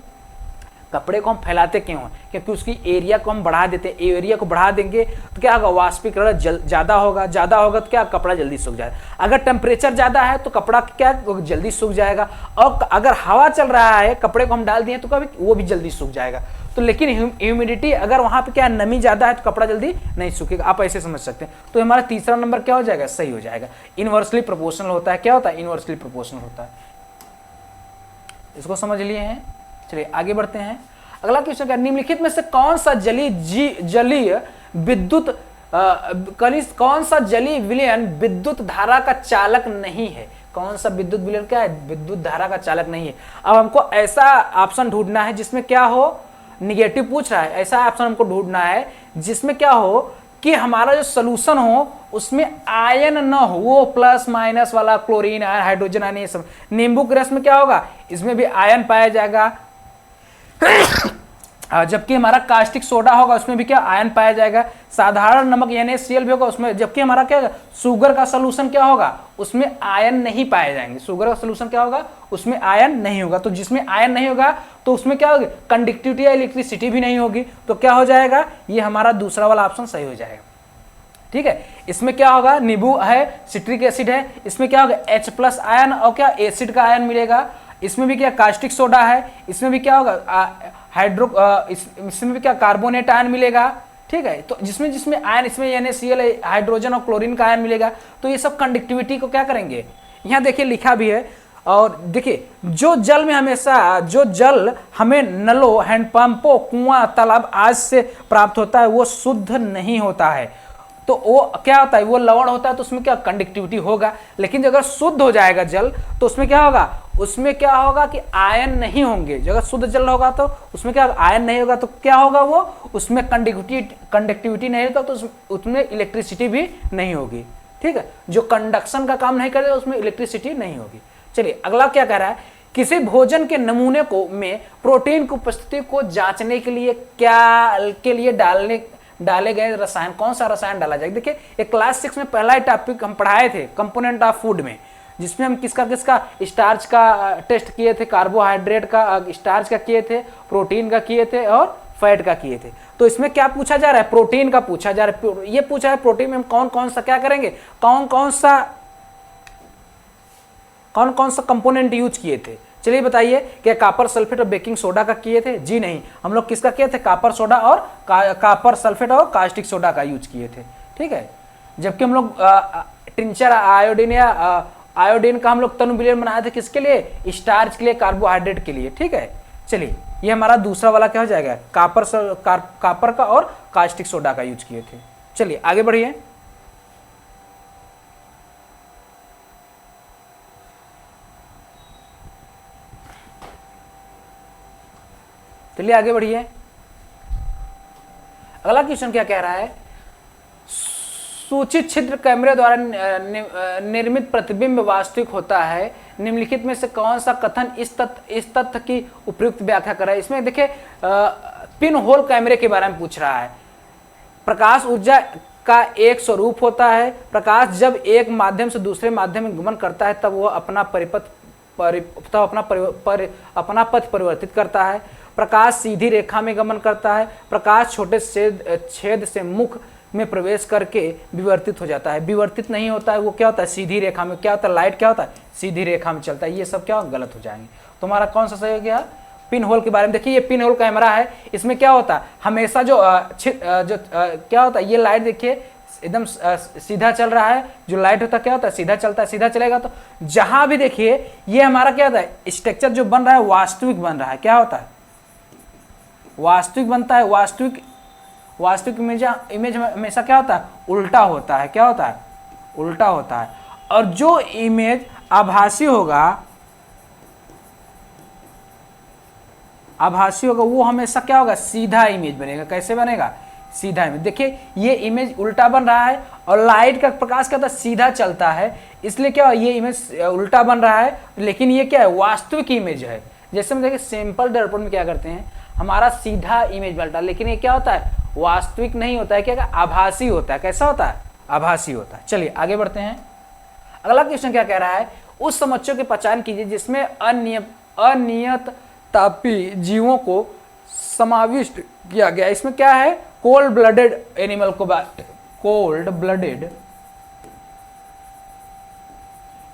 S1: कपड़े को हम फैलाते क्यों हैं, क्योंकि उसकी एरिया को हम बढ़ा देते हैं। एरिया को बढ़ा देंगे तो क्या होगा वाष्पीकरण ज्यादा होगा, ज्यादा होगा तो क्या कपड़ा जल्दी सूख जाएगा। अगर टेम्परेचर ज्यादा है तो कपड़ा क्या जल्दी सूख जाएगा, और अगर हवा चल रहा है कपड़े को हम डाल दिए तो कभी वो भी जल्दी सूख जाएगा। तो लेकिन ह्यूमिडिटी अगर वहां पे क्या नमी ज्यादा है तो कपड़ा जल्दी नहीं सूखेगा। आप ऐसे समझ सकते हैं। तो हमारा तीसरा नंबर क्या हो जाएगा, सही हो जाएगा। इनवर्सली प्रोपोर्शनल होता है, क्या होता है इनवर्सली प्रोपोर्शनल होता है। इसको समझ लिए हैं। चलिए आगे बढ़ते हैं। अगला क्वेश्चन क्या, निम्नलिखित में से कौन सा जलीय विद्युत कौन सा जलीय विलयन विद्युत धारा का चालक नहीं है। कौन सा विद्युत विलयन क्या है, विद्युत धारा का चालक नहीं है। अब हमको ऐसा ऑप्शन ढूंढना है जिसमें क्या हो, निगेटिव पूछ रहा है, ऐसा ऑप्शन हमको ढूंढना है जिसमें क्या हो कि हमारा जो सोल्यूशन हो उसमें आयन न हो, वो प्लस माइनस वाला क्लोरीन आयन हाइड्रोजन आयन ये सब। नींबू के रस में क्या होगा, इसमें भी आयन पाया जाएगा। जबकि हमारा कास्टिक सोडा होगा उसमें भी क्या आयन पाया जाएगा। साधारण नमक NaCl भी होगा उसमें, जबकि हमारा क्या होगा शुगर का सोल्यूशन क्या होगा उसमें आयन नहीं पाए जाएंगे। शुगर का सोल्यूशन क्या होगा उसमें आयन नहीं होगा। तो जिसमें आयन नहीं होगा तो उसमें क्या होगी कंडक्टिविटी या इलेक्ट्रिसिटी भी नहीं होगी। तो क्या हो जाएगा, ये हमारा दूसरा वाला ऑप्शन सही हो जाएगा। ठीक है, इसमें क्या होगा नींबू है, सिट्रिक एसिड है, इसमें क्या होगा H+ आयन और क्या एसिड का आयन मिलेगा। इसमें भी क्या कास्टिक सोडा है, इसमें भी क्या होगा इसमें भी क्या कार्बोनेट आयन मिलेगा। ठीक है, तो जिसमें जिसमें आयन, इसमें NaCl हाइड्रोजन और क्लोरीन का आयन मिलेगा। तो ये सब कंडक्टिविटी को क्या करेंगे, यहाँ देखिए लिखा भी है। और देखिए जो जल में हमेशा, जो जल हमें नलों, हैंडपंपों, कुआं, तालाब आज से प्राप्त होता है वो शुद्ध नहीं होता है। तो वो क्या होता है वो लवण होता है, तो उसमें क्या कंडक्टिविटी होगा। लेकिन अगर शुद्ध हो जाएगा जल तो उसमें क्या होगा, उसमें क्या होगा कि आयन नहीं होंगे। अगर शुद्ध जल होगा तो उसमें क्या आयन नहीं होगा, तो क्या होगा वो उसमें कंडक्टिविटी नहीं होगा, तो उसमें इलेक्ट्रिसिटी भी नहीं होगी। ठीक है, जो कंडक्शन का काम नहीं करेगा उसमें इलेक्ट्रिसिटी नहीं होगी। चलिए अगला क्या कह रहा है, किसी भोजन के नमूने को में प्रोटीन की उपस्थिति को जांचने के लिए डाले गए रसायन, कौन सा रसायन डाला जाए। देखिए ये क्लास 6 में पहला ही टॉपिक हम पढ़ाए थे कंपोनेंट ऑफ फूड में, जिसमें हम किसका स्टार्च का टेस्ट किए थे, कार्बोहाइड्रेट का, स्टार्च का किए थे, प्रोटीन का किए थे और फैट का किए थे। तो इसमें क्या पूछा जा रहा है, प्रोटीन का पूछा जा रहा है। ये पूछा है प्रोटीन में हम कौन कौन सा क्या करेंगे, कौन कौन सा कंपोनेंट यूज किए थे। चलिए बताइए कि कॉपर सल्फेट और बेकिंग सोडा का किए थे, जी नहीं, हम लोग किसका किए थे कॉपर सोडा और कॉपर सल्फेट और कास्टिक सोडा का यूज किए थे। ठीक है, जबकि हम लोग टिंचर आयोडीन या आयोडीन का हम लोग तनु विलयन बनाए थे किसके लिए, स्टार्च के लिए, कार्बोहाइड्रेट के लिए। ठीक है, चलिए ये हमारा दूसरा वाला क्या हो जाएगा, कापर का और कास्टिक सोडा का यूज किए थे। चलिए आगे बढ़िए। चलिए आगे बढ़िए। अगला क्वेश्चन क्या कह रहा है, सूचित छिद्र कैमरे द्वारा निर्मित प्रतिबिंब वास्तविक होता है, निम्नलिखित में से कौन सा कथन इस तथ्य की उपयुक्त व्याख्या कर रहा है। इसमें देखिए पिन होल कैमरे के बारे में पूछ रहा है। प्रकाश ऊर्जा का एक स्वरूप होता है। प्रकाश जब एक माध्यम से दूसरे माध्यम में गमन करता है तब वह अपना अपना पथ परिवर्तित करता है। प्रकाश सीधी रेखा में गमन करता है। प्रकाश छोटे छेद से मुख में प्रवेश करके विवर्तित हो जाता है। विवर्तित नहीं होता है, वो क्या होता है, सीधी रेखा में। क्या होता है, लाइट क्या होता है, सीधी रेखा में चलता है। ये सब क्या गलत हो जाएंगे। तुम्हारा कौन सा सही हो गया, पिन होल के बारे में। देखिए ये पिन होल कैमरा है, इसमें क्या होता है, हमेशा क्या होता है, ये लाइट देखिए एकदम सीधा चल रहा है। जो लाइट होता है क्या होता है, सीधा चलता है। सीधा चलेगा तो जहां भी देखिए ये हमारा क्या होता है, स्ट्रक्चर जो बन रहा है वास्तविक बन रहा है। क्या होता है, वास्तविक बनता है। वास्तविक इमेज हमेशा क्या होता है, उल्टा होता है। क्या होता है, उल्टा होता है। और जो इमेज आभासी होगा वो हमेशा क्या होगा, सीधा इमेज बनेगा। कैसे बनेगा, सीधा इमेज। देखिए ये इमेज उल्टा बन रहा है और लाइट का प्रकाश क्या होता है, सीधा चलता है, इसलिए क्या ये इमेज उल्टा बन रहा है। लेकिन ये क्या है, वास्तविक इमेज है। जैसे हम देखिए सिंपल दर्पण में क्या करते हैं, हमारा सीधा इमेज बनता है, लेकिन ये क्या होता है, वास्तविक नहीं होता है। क्या आभासी होता है। कैसा होता है, आभासी होता है। चलिए आगे बढ़ते हैं। अगला क्वेश्चन क्या कह रहा है, उस समस्या की पहचान कीजिए जिसमें अनियत तापी जीवों को समाविष्ट किया गया। इसमें क्या है, कोल्ड ब्लडेड एनिमल को कोल्ड ब्लडेड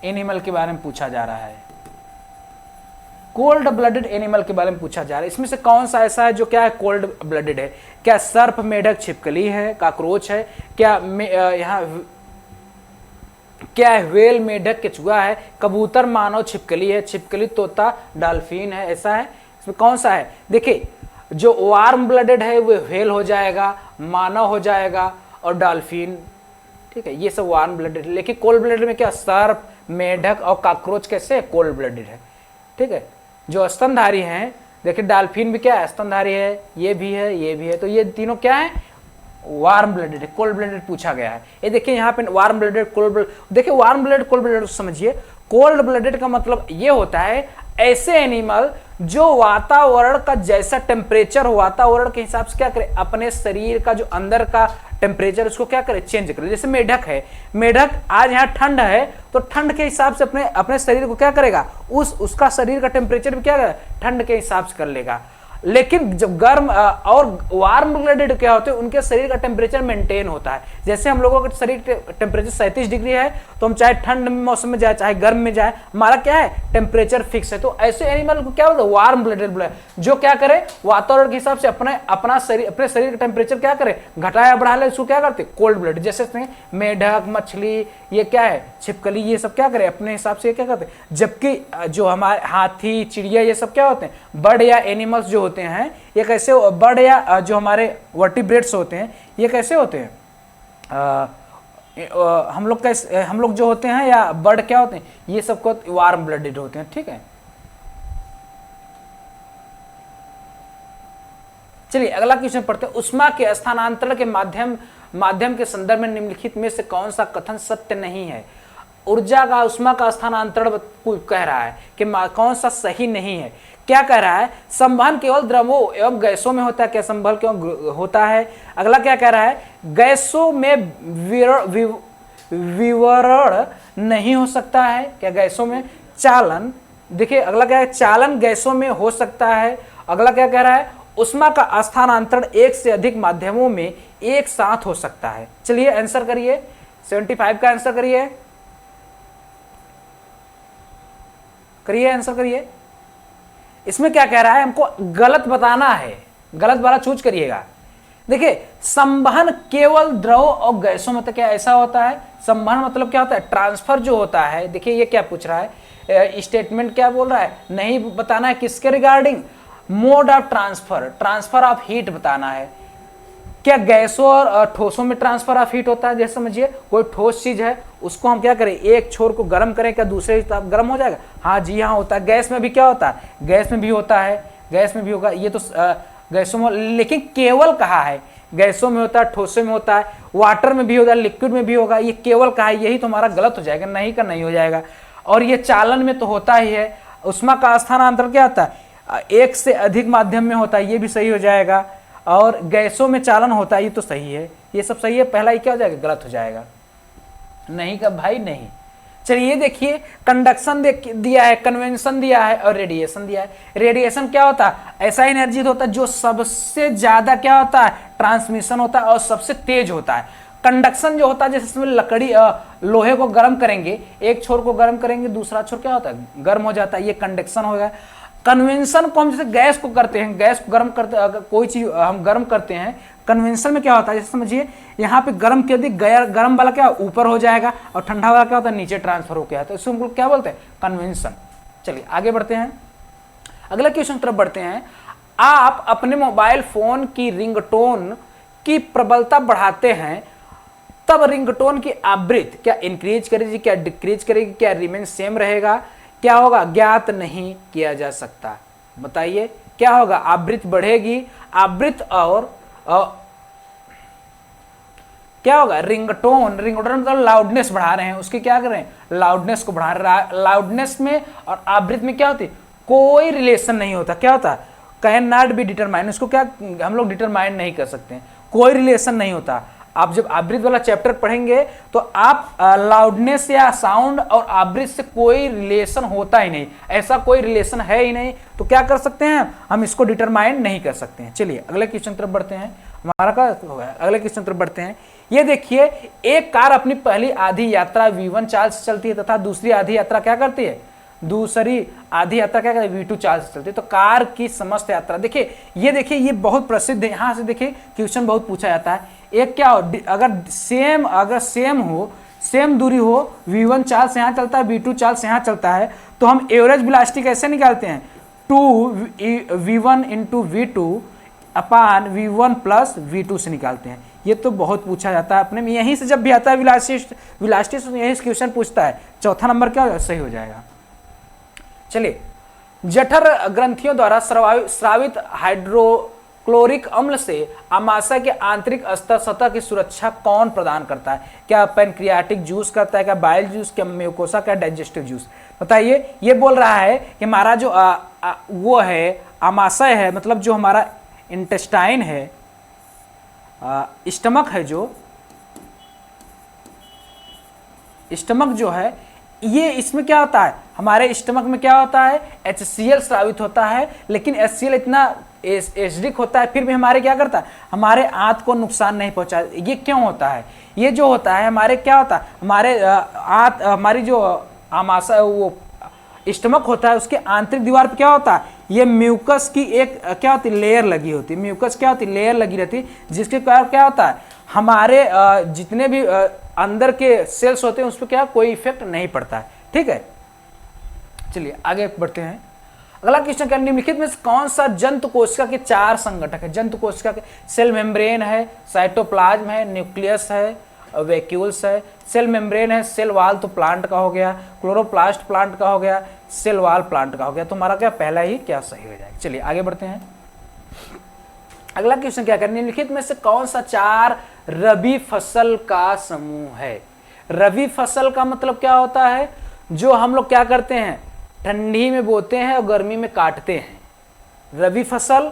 S1: एनिमल के बारे में पूछा जा रहा है। कोल्ड ब्लडेड एनिमल के बारे में पूछा जा रहा है। इसमें से कौन सा ऐसा है जो क्या है, कोल्ड ब्लडेड है। क्या सर्प, मेढक, छिपकली है, काकरोच है, क्या क्या व्हेल, मेढक, केचुआ है, कबूतर, मानव, छिपकली है, छिपकली, तोता, डॉल्फिन है। ऐसा है, इसमें कौन सा है। देखिए जो वार्म ब्लडेड है वो व्हेल हो जाएगा, मानव हो जाएगा और डॉल्फिन। ठीक है, ये सब वार्म ब्लडेड। लेकिन कोल्ड ब्लडेड में क्या, सर्प, मेढक और काकरोच कैसे कोल्ड ब्लडेड है। ठीक है, जो स्तनधारी हैं, देखिए डॉल्फिन भी क्या है, स्तनधारी है, ये भी है, ये भी है। तो ये तीनों क्या है, वार्म ब्लडेड है। कोल्ड ब्लडेड पूछा गया है। ये देखिए यहाँ पे वार्म ब्लडेड, कोल्ड ब्लडेड। देखिए वार्म ब्लडेड, कोल्ड ब्लडेड समझिए। कोल्ड ब्लडेड का मतलब ये होता है ऐसे एनिमल जो वातावरण का जैसा टेम्परेचर हो, वातावरण के हिसाब से क्या करे, अपने शरीर का जो अंदर का टेम्परेचर उसको क्या करे, चेंज करे। जैसे मेढक है, मेढक आज यहाँ ठंड है तो ठंड के हिसाब से अपने शरीर को क्या करेगा, उसका शरीर का टेम्परेचर भी क्या करेगा, ठंड के हिसाब से कर लेगा। लेकिन जब गर्म और वार्म ब्लडेड क्या होते हैं, उनके शरीर का टेम्परेचर मेंटेन होता है। जैसे हम लोगों का शरीर टेम्परेचर 37 डिग्री है तो हम चाहे ठंड मौसम में जाए चाहे गर्म में जाए, हमारा क्या है, टेम्परेचर फिक्स है। तो ऐसे एनिमल को क्या बोलते हैं, वार्म ब्लडेड, जो क्या करे, वातावरण के हिसाब से अपने शरीर का टेम्परेचर क्या करे, घटाया बढ़ा ले, उसको क्या करते, कोल्ड ब्लड। जैसे मेढक, मछली, ये क्या है, छिपकली, ये सब क्या करे, अपने हिसाब से क्या करते हैं। जबकि जो हमारे हाथी, चिड़िया, ये सब क्या होते हैं, बर्ड या एनिमल्स जो होते हैं, ये कैसे, बर्ड या जो हमारे वर्टिब्रेट्स होते हैं, ये कैसे होते हैं, हम लोग जो होते हैं या बर्ड क्या होते हैं, ये सब को वार्म ब्लडेड होते हैं। ठीक है, चलिए अगला क्वेश्चन पढ़ते हैं। उष्मा के स्थानांतरण के माध्यम के संदर्भ में निम्नलिखित में से कौन सा कथन सत्य नहीं है। ऊर्जा का, उष्मा का स्थानांतरण कह रहा है कि कौन सा सही नहीं है। क्या कह रहा है, संवहन केवल द्रवों एवं गैसों में होता है। क्या संवहन क्यों होता है। अगला क्या कह रहा है, गैसों में विवरण नहीं हो सकता है। क्या गैसों में चालन, देखिए अगला क्या है, चालन गैसों में हो सकता है। अगला क्या कह रहा है, उष्मा का स्थानांतरण एक से अधिक माध्यमों में एक साथ हो सकता है। चलिए आंसर करिए, 75 का आंसर करिए, आंसर करिए। इसमें क्या कह रहा है, हमको गलत बताना है, गलत वाला चूज करिएगा। देखिए संवहन केवल द्रव और गैसों में, तो क्या ऐसा होता है, संवहन मतलब क्या होता है, ट्रांसफर जो होता है। देखिए ये क्या पूछ रहा है, स्टेटमेंट क्या बोल रहा है, नहीं बताना है किसके regarding, mode of transfer, transfer of heat बताना है। क्या गैसों और ठोसों में ट्रांसफर ऑफ हीट होता है? जैसे समझिए कोई ठोस चीज है, उसको हम क्या करें, एक छोर को गर्म करें, क्या दूसरे तरफ गर्म हो जाएगा? हाँ जी हाँ होता है। गैस में भी क्या होता है? गैस में भी होता है, गैस में भी होगा। ये तो गैसों में, लेकिन केवल कहा है गैसों में होता है, ठोसों में होता है, वाटर में भी होगा, लिक्विड में भी होगा। ये केवल कहा है, यही तुम्हारा गलत हो जाएगा, नहीं का नहीं हो जाएगा। और ये चालन में तो होता ही है। उष्मा का स्थानांतरण क्या होता है? एक से अधिक माध्यम में होता है, ये भी सही हो जाएगा। और गैसों में चालन होता है, ये तो सही है, ये सब सही है। पहला ही क्या हो जाएगा? गलत हो जाएगा। नहीं का भाई नहीं। चलिए ये देखिए, कंडक्शन दिया है, कन्वेंशन दिया है और रेडिएशन दिया है। रेडिएशन क्या होता है? ऐसा एनर्जी होता है जो सबसे ज्यादा क्या होता है? ट्रांसमिशन होता है और सबसे तेज होता है। कंडक्शन जो होता है, जैसे इसमें लकड़ी लोहे को गर्म करेंगे, एक छोर को गर्म करेंगे, दूसरा छोर क्या होता है? गर्म हो जाता है, ये कंडक्शन होगा। कन्वेंशन को हम जैसे गैस को करते हैं, गैस को गर्म करते, अगर कोई चीज हम गर्म करते हैं, कन्वेंशन में क्या होता है? जैसे समझिए यहाँ पे गर्म के अधिक गर्म वाला क्या ऊपर हो जाएगा और ठंडा वाला क्या होता है? नीचे ट्रांसफर होकर आता है। इसको हम लोग क्या बोलते हैं? कन्वेंशन। चलिए आगे बढ़ते हैं, अगला क्वेश्चन तरफ बढ़ते हैं। आप अपने मोबाइल फोन की रिंगटोन की प्रबलता बढ़ाते हैं, तब रिंगटोन की आवृत्ति क्या इंक्रीज करेगी, क्या डिक्रीज करेगी, क्या रिमेन सेम रहेगा? क्या होगा? ज्ञात नहीं किया जा सकता। बताइए क्या होगा? आवृत्ति बढ़ेगी, आवृत्ति और क्या होगा? रिंगटोन, रिंगटोन मतलब लाउडनेस बढ़ा रहे हैं, उसकी क्या कर रहे हैं? लाउडनेस को बढ़ा रहे हैं। लाउडनेस में और आवृत्ति में क्या होती? कोई रिलेशन नहीं होता। क्या होता? कैन नॉट बी डिटरमाइन, उसको क्या हम लोग डिटरमाइन नहीं कर सकते हैं, कोई रिलेशन नहीं होता। आप जब आवृत्ति वाला चैप्टर पढ़ेंगे तो आप लाउडनेस या साउंड और आवृत्ति से कोई रिलेशन होता ही नहीं, ऐसा कोई रिलेशन है ही नहीं, तो क्या कर सकते हैं हम? इसको डिटरमाइन नहीं कर सकते हैं। चलिए अगले क्वेश्चन तरफ बढ़ते हैं। हमारा क्या होगा? अगले क्वेश्चन तरफ बढ़ते हैं। ये देखिए, एक कार अपनी पहली आधी यात्रा V1 चाल से चलती है तथा दूसरी आधी यात्रा क्या करती है? दूसरी आधी यात्रा क्या करती है? V2 चाल से चलती है। तो कार की समस्त यात्रा, देखिए ये देखिए, ये बहुत प्रसिद्ध है, यहाँ से देखिए क्वेश्चन बहुत पूछा जाता है। एक क्या हो, अगर सेम हो, सेम दूरी हो, V1 चाल से यहाँ चलता है, V2 चाल से यहाँ चलता है, तो हम एवरेज वेलोसिटी कैसे निकालते हैं? 2V1 इंटू V2 अपान V1 प्लस V2 से निकालते हैं। ये तो बहुत पूछा जाता है अपने में, यहीं से जब भी आता है वेलोसिटी से यही क्वेश्चन पूछता है। चौथा नंबर क्या सही हो जाएगा? चलिए, जठर ग्रंथियों द्वारा स्रावित हाइड्रोक्लोरिक अम्ल से आमाशय के आंतरिक स्तर सतह की सुरक्षा कौन प्रदान करता है? क्या पैनक्रियाटिक जूस करता है, क्या बाइल जूस, क्या म्यूकोसा, क्या डाइजेस्टिव जूस? बताइए। ये बोल रहा है कि हमारा जो वो है आमाशय है, मतलब जो हमारा इंटेस्टाइन है, स्टमक है, जो स्टमक जो है, ये इसमें क्या होता है? हमारे स्टमक में क्या होता है? HCl स्रावित होता है, लेकिन HCl इतना एसिडिक होता है, फिर भी हमारे क्या करता है? हमारे आंत को नुकसान नहीं पहुंचा। ये क्यों होता है? ये जो होता है हमारे क्या होता है? हमारे आंत, हमारी जो आमाशय, वो स्टमक होता है, उसके आंतरिक दीवार पे क्या होता है? ये म्यूकस की एक क्या होती है? लेयर लगी होती है। म्यूकस क्या होती है? लेयर लगी रहती है, जिसके कारण क्या होता है? हमारे जितने भी अंदर के सेल्स होते हैं उस पर क्या कोई इफेक्ट नहीं पड़ता है। ठीक है, चलिए आगे बढ़ते हैं। अगला क्वेश्चन क्या? निम्नलिखित में से कौन सा जंतु कोशिका के 4 संगठक है? जंतु कोशिका के सेल मेम्ब्रेन है, साइटोप्लाज्म है, न्यूक्लियस है, वैक्यूल्स है। सेल मेम्ब्रेन है, सेल वाल तो प्लांट का हो गया, क्लोरोप्लास्ट प्लांट का हो गया, सेल वाल प्लांट का हो गया। तो हमारा क्या पहला ही क्या सही हो जाएगा? चलिए आगे बढ़ते हैं। अगला क्वेश्चन क्या करें? निम्नलिखित में से कौन सा 4 रबी फसल का समूह है? रबी फसल का मतलब क्या होता है? जो हम लोग क्या करते हैं? ठंडी में बोते हैं और गर्मी में काटते हैं। रबी फसल,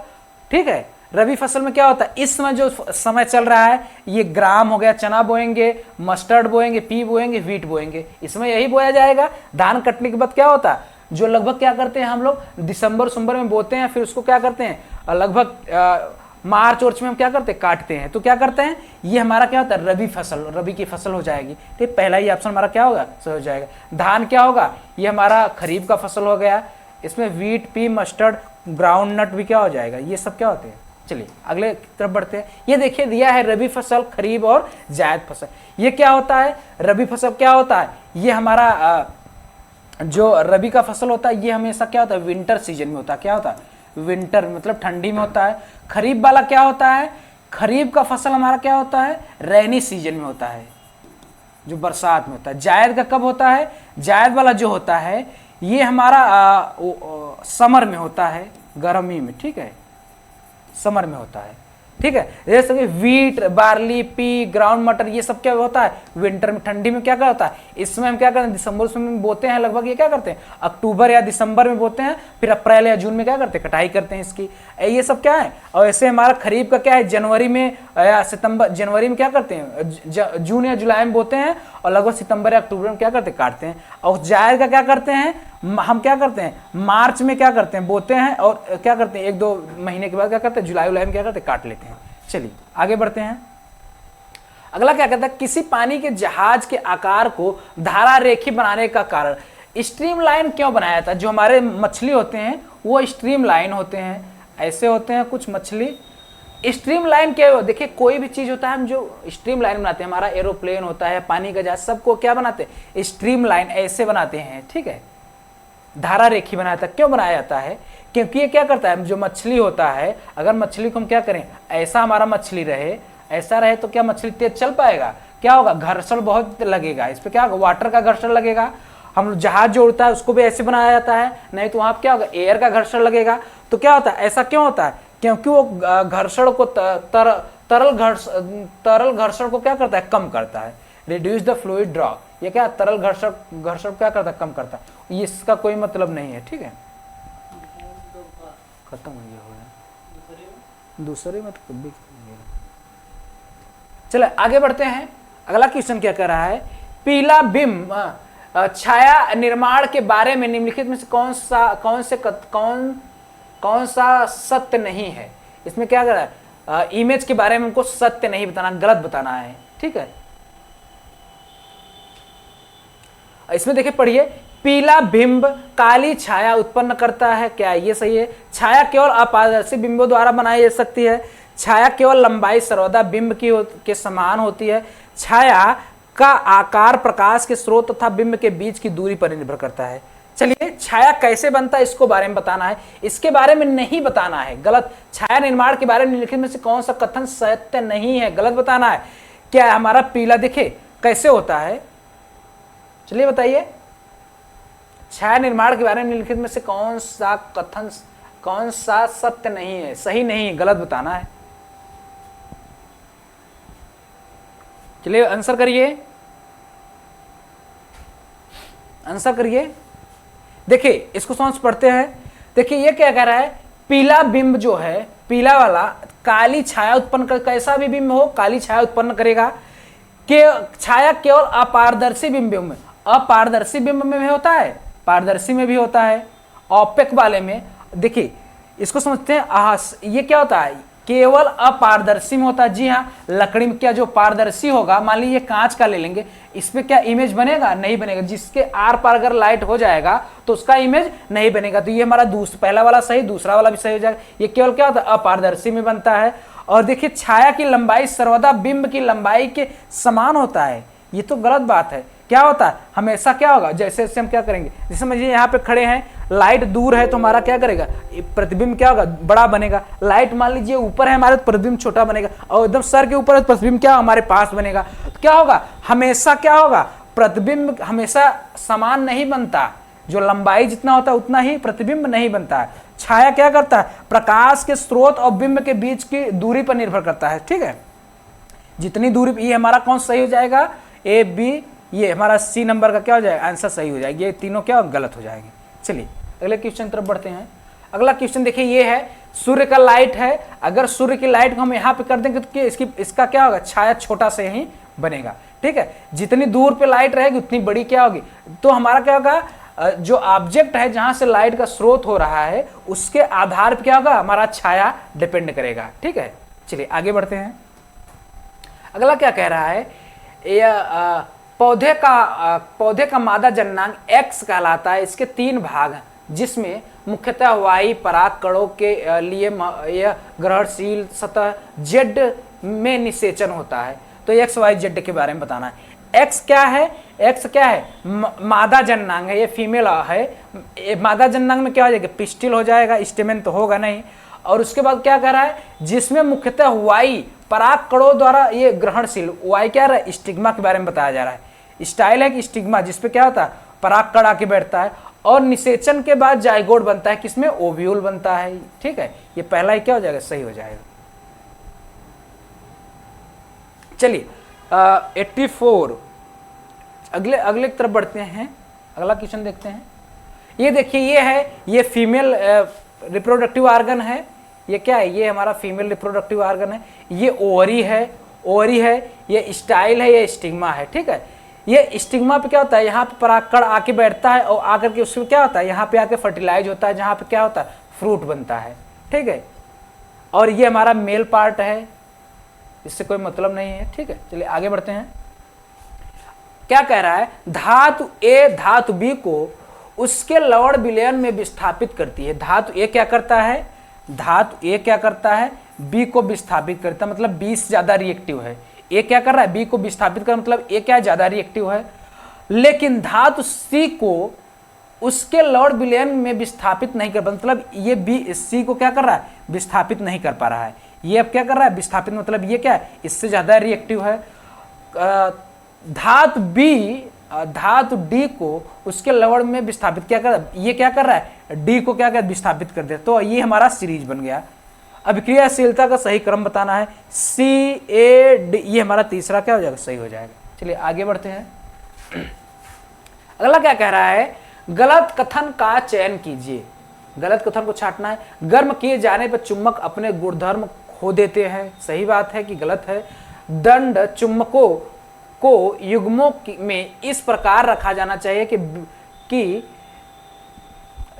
S1: ठीक है। रबी फसल में क्या होता है? इस समय जो समय चल रहा है, ये ग्राम हो गया, चना बोएंगे, मस्टर्ड बोएंगे, पी बोएंगे, व्हीट बोएंगे, इसमें यही बोया जाएगा। धान कटने के बाद क्या होता है? जो लगभग क्या करते हैं हम लोग? दिसंबर में बोते हैं, फिर उसको क्या करते हैं? लगभग मार्च में हम क्या करते हैं? काटते हैं। तो क्या करते हैं? ये हमारा क्या होता है? रबी फसल, रबी की फसल हो जाएगी। ठीक, पहला ही ऑप्शन हमारा क्या होगा? सही हो जाएगा। धान क्या होगा? ये हमारा खरीफ का फसल हो गया। इसमें wheat, pea, mustard, groundnut भी क्या हो जाएगा? ये सब क्या होते हैं? चलिए अगले तरफ बढ़ते हैं। ये देखिए दिया है रबी फसल, खरीफ और जायद फसल। ये क्या होता है? रबी फसल क्या होता है? ये हमारा जो रबी का फसल होता है, ये हमेशा क्या होता है? विंटर सीजन में होता है। क्या होता है? विंटर में, मतलब ठंडी में होता है। खरीफ वाला क्या होता है, खरीफ का फसल हमारा क्या होता है, रेनी सीजन में होता है, जो बरसात में होता है। जायद का कब होता है, जायद वाला जो होता है ये हमारा समर में होता है, गर्मी में, ठीक है, समर में होता है, ठीक है। जैसे वीट, बार्ली, पी, ग्राउंड मटर, ये सब क्या होता है, विंटर में, ठंडी में क्या होता है। इसमें हम क्या करते हैं, दिसंबर में बोते हैं लगभग, ये क्या करते हैं अक्टूबर या दिसंबर में बोते हैं, फिर अप्रैल या जून में क्या करते हैं, कटाई करते हैं इसकी, ये सब क्या है। और ऐसे हमारा खरीफ का क्या है, जनवरी में या सितंबर, जनवरी में क्या करते हैं, जून या जुलाई में बोते हैं, और लगभग सितंबर या अक्टूबर में क्या करते हैं, काटते हैं। और जायद का क्या करते हैं, हम क्या करते हैं, मार्च में क्या करते हैं, बोते हैं, और क्या करते हैं 1-2 महीने के बाद क्या करते हैं, जुलाई में क्या करते हैं, काट लेते हैं। चलिए आगे बढ़ते हैं। अगला क्या कहता है, किसी पानी के जहाज के आकार को धारा रेखी बनाने का कारण, स्ट्रीमलाइन क्यों बनाया जाता है। जो हमारे मछली होते हैं वो स्ट्रीमलाइन होते हैं, ऐसे होते हैं कुछ मछली। स्ट्रीमलाइन क्या है, देखिए कोई भी चीज होता है हम जो स्ट्रीमलाइन बनाते हैं, हमारा एरोप्लेन होता है, पानी का जहाज, सबको क्या बनाते हैं, स्ट्रीमलाइन ऐसे बनाते हैं, ठीक है, धारा रेखी बनाया जाता है। क्यों बनाया जाता है, क्योंकि ये क्या करता है, जो मछली होता है, अगर मछली को हम क्या करें, ऐसा हमारा मछली रहे, ऐसा रहे तो क्या मछली तेज चल पाएगा, क्या होगा, घर्षण बहुत लगेगा, इस पे क्या होगा, वाटर का घर्षण लगेगा। हम जहाज जो उड़ता है उसको भी ऐसे बनाया जाता है, नहीं तो वहां क्या होगा, एयर का घर्षण लगेगा। तो क्या होता है, ऐसा क्यों होता है, क्योंकि वो घर्षण को तरल घर्षण को क्या करता है, कम करता है, रिड्यूस द फ्लूइड ड्रॉ। ये क्या तरल घर्षण क्या करता है, कम करता है। ये इसका कोई मतलब नहीं है, ठीक है, खत्म हो गया, दूसरे मत खुद भी। चलो आगे बढ़ते हैं। अगला क्वेश्चन क्या कर रहा है, पीला बिंब छाया निर्माण के बारे में निम्नलिखित में से कौन सा सत्य नहीं है। इसमें क्या कर रहा है, इमेज के बारे में हमको सत्य नहीं बताना, गलत बताना है, ठीक है। इसमें देखिए पढ़िए, पीला बिंब काली छाया उत्पन्न करता है, क्या ये सही है। छाया केवल अपारदर्शी बिंबों द्वारा बनाई जा सकती है। छाया केवल लंबाई सर्वदा बिंब के समान होती है। छाया का आकार प्रकाश के स्रोत तथा बिंब के बीच की दूरी पर निर्भर करता है। चलिए छाया कैसे बनता है इसको बारे में बताना है, इसके बारे में नहीं बताना है, गलत। छाया निर्माण के बारे में निम्नलिखित में से कौन सा कथन सत्य नहीं है, गलत बताना है। क्या है हमारा पीला, देखिए कैसे होता है, चलिए बताइए, छाया निर्माण के बारे में निम्नलिखित में से कौन सा सत्य नहीं है, सही नहीं, गलत बताना है। चलिए आंसर करिए, आंसर करिए। देखिए इसको समझ पढ़ते हैं। देखिए ये क्या कह रहा है, पीला बिंब जो है, पीला वाला काली छाया उत्पन्न कर, कैसा भी बिंब हो काली छाया उत्पन्न करेगा। कि छाया केवल अपारदर्शी बिंबों में, अपारदर्शी बिंब में भी होता है, पारदर्शी में भी होता है, ऑपेक वाले में। देखिए इसको समझते हैं, ये क्या होता है, केवल अपारदर्शी में होता है। जी हाँ, लकड़ी में क्या जो पारदर्शी होगा, मान लीजिए कांच का ले लेंगे, इसमें क्या इमेज बनेगा, नहीं बनेगा। जिसके आर पार अगर लाइट हो जाएगा तो उसका इमेज नहीं बनेगा। तो ये हमारा पहला वाला सही, दूसरा वाला भी सही हो जाएगा। ये केवल क्या होता है, अपारदर्शी में बनता है। और देखिए छाया की लंबाई सर्वदा बिंब की लंबाई के समान होता है, ये तो गलत बात है। क्या होता है, हमेशा क्या होगा, जैसे जैसे हम क्या करेंगे, जैसे समझिए यहाँ पे खड़े हैं, लाइट दूर है तो हमारा क्या करेगा, प्रतिबिंब क्या होगा, बड़ा बनेगा। लाइट मान लीजिए ऊपर है हमारे, तो प्रतिबिंब छोटा बनेगा। और एकदम सर के ऊपर है तो प्रतिबिंब क्या हमारे पास बनेगा। तो क्या होगा, हमेशा क्या होगा, प्रतिबिंब हमेशा समान नहीं बनता। जो लंबाई जितना होता है उतना ही प्रतिबिंब नहीं बनता है। छाया क्या करता है, प्रकाश के स्रोत और बिंब के बीच की दूरी पर निर्भर करता है, ठीक है। जितनी दूरी, ये हमारा कौन सही हो जाएगा, ए बी, ये हमारा सी नंबर का क्या हो जाएगा, आंसर सही हो जाएगा। ये तीनों क्या गलत हो जाएंगे। चलिए अगले क्वेश्चन तरफ बढ़ते हैं। अगला क्वेश्चन देखिए, ये है सूर्य का लाइट है। अगर सूर्य की लाइट को हम यहाँ पे कर देंगे तो इसका क्या होगा, छाया छोटा से ही बनेगा, ठीक है। जितनी दूर पे लाइट रहेगी उतनी बड़ी क्या होगी। तो हमारा क्या होगा, जो ऑब्जेक्ट है जहां से लाइट का स्रोत हो रहा है उसके आधार पर क्या होगा, हमारा छाया डिपेंड करेगा, ठीक है। चलिए आगे बढ़ते हैं। अगला क्या कह रहा है, यह पौधे का मादा जननांग X कहलाता है। इसके 3 भाग हैं, जिसमें मुख्यतः वाई परागकणों के लिए यह ग्रहणशील सतह Z में निषेचन होता है। तो X, Y, Z के बारे में बताना है। X क्या है, एक्स क्या है, मादा जननांग है, ये फीमेल है। मादा जननांग में क्या हो जाएगा, पिस्टिल हो जाएगा, स्टेमेन तो होगा नहीं। और उसके बाद क्या कह रहा है, जिसमें मुख्यतः वाई पराग कणों द्वारा ये ग्रहणशील, वाई क्या रहा है, स्टिग्मा के बारे में बताया जा रहा है। स्टाइल है कि स्टिग्मा, जिसपे क्या होता है, पराग कण आके बैठता है और निषेचन के बाद जाइगोट बनता है, किसमें, ओव्यूल बनता है। ठीक है, ये पहला ही क्या हो जाएगा, सही हो जाएगा। चलिए 84, अगले की तरफ बढ़ते हैं, अगला क्वेश्चन देखते हैं। ये देखिए, ये है, ये फीमेल रिप्रोडक्टिव ऑर्गन है। ये क्या है, ये हमारा फीमेल रिप्रोडक्टिव ऑर्गन है। ये ओवरी है, ये स्टाइल है, ये स्टिग्मा है। ठीक है, ये स्टिग्मा पे क्या होता है, यहाँ पे परागकण आके बैठता है और आकर के उसमें क्या होता है, यहाँ पे आके फर्टिलाइज होता है, जहाँ पे क्या होता है, फ्रूट बनता है। ठीक है, और ये हमारा मेल पार्ट है, इससे कोई मतलब नहीं है। ठीक है, चलिए आगे बढ़ते हैं। क्या कह रहा है, धातु ए धातु बी को उसके लवण विलयन में विस्थापित करती है। धातु ए क्या करता है, धातु ए क्या करता है, बी को विस्थापित करता है, मतलब बी से ज्यादा रिएक्टिव है। ए क्या कर रहा है, बी को विस्थापित कर, मतलब ए क्या ज्यादा रिएक्टिव है। लेकिन धातु सी को उसके लवण विलयन में विस्थापित नहीं कर, मतलब ये बी सी को क्या कर रहा है, विस्थापित नहीं कर पा रहा है। ये अब क्या कर रहा है, विस्थापित, मतलब ये क्या है, इससे ज्यादा रिएक्टिव है। धातु बी धातु डी को उसके लवण में विस्थापित क्या कर, ये क्या कर रहा है, डी को क्या कर, विस्थापित कर दे। तो ये हमारा सीरीज बन गया। अभिक्रियाशीलता का सही क्रम बताना है, सी ए डी, ये हमारा तीसरा क्या हो जाएगा, सही हो जाएगा। चलिए आगे बढ़ते हैं। अगला क्या कह रहा है, गलत कथन का चयन कीजिए। गलत कथन को छांटना है। गर्म किए जाने पर चुम्बक अपने गुणधर्म खो देते हैं, सही बात है कि गलत है। दंड चुम्बकों को युग्मों में इस प्रकार रखा जाना चाहिए कि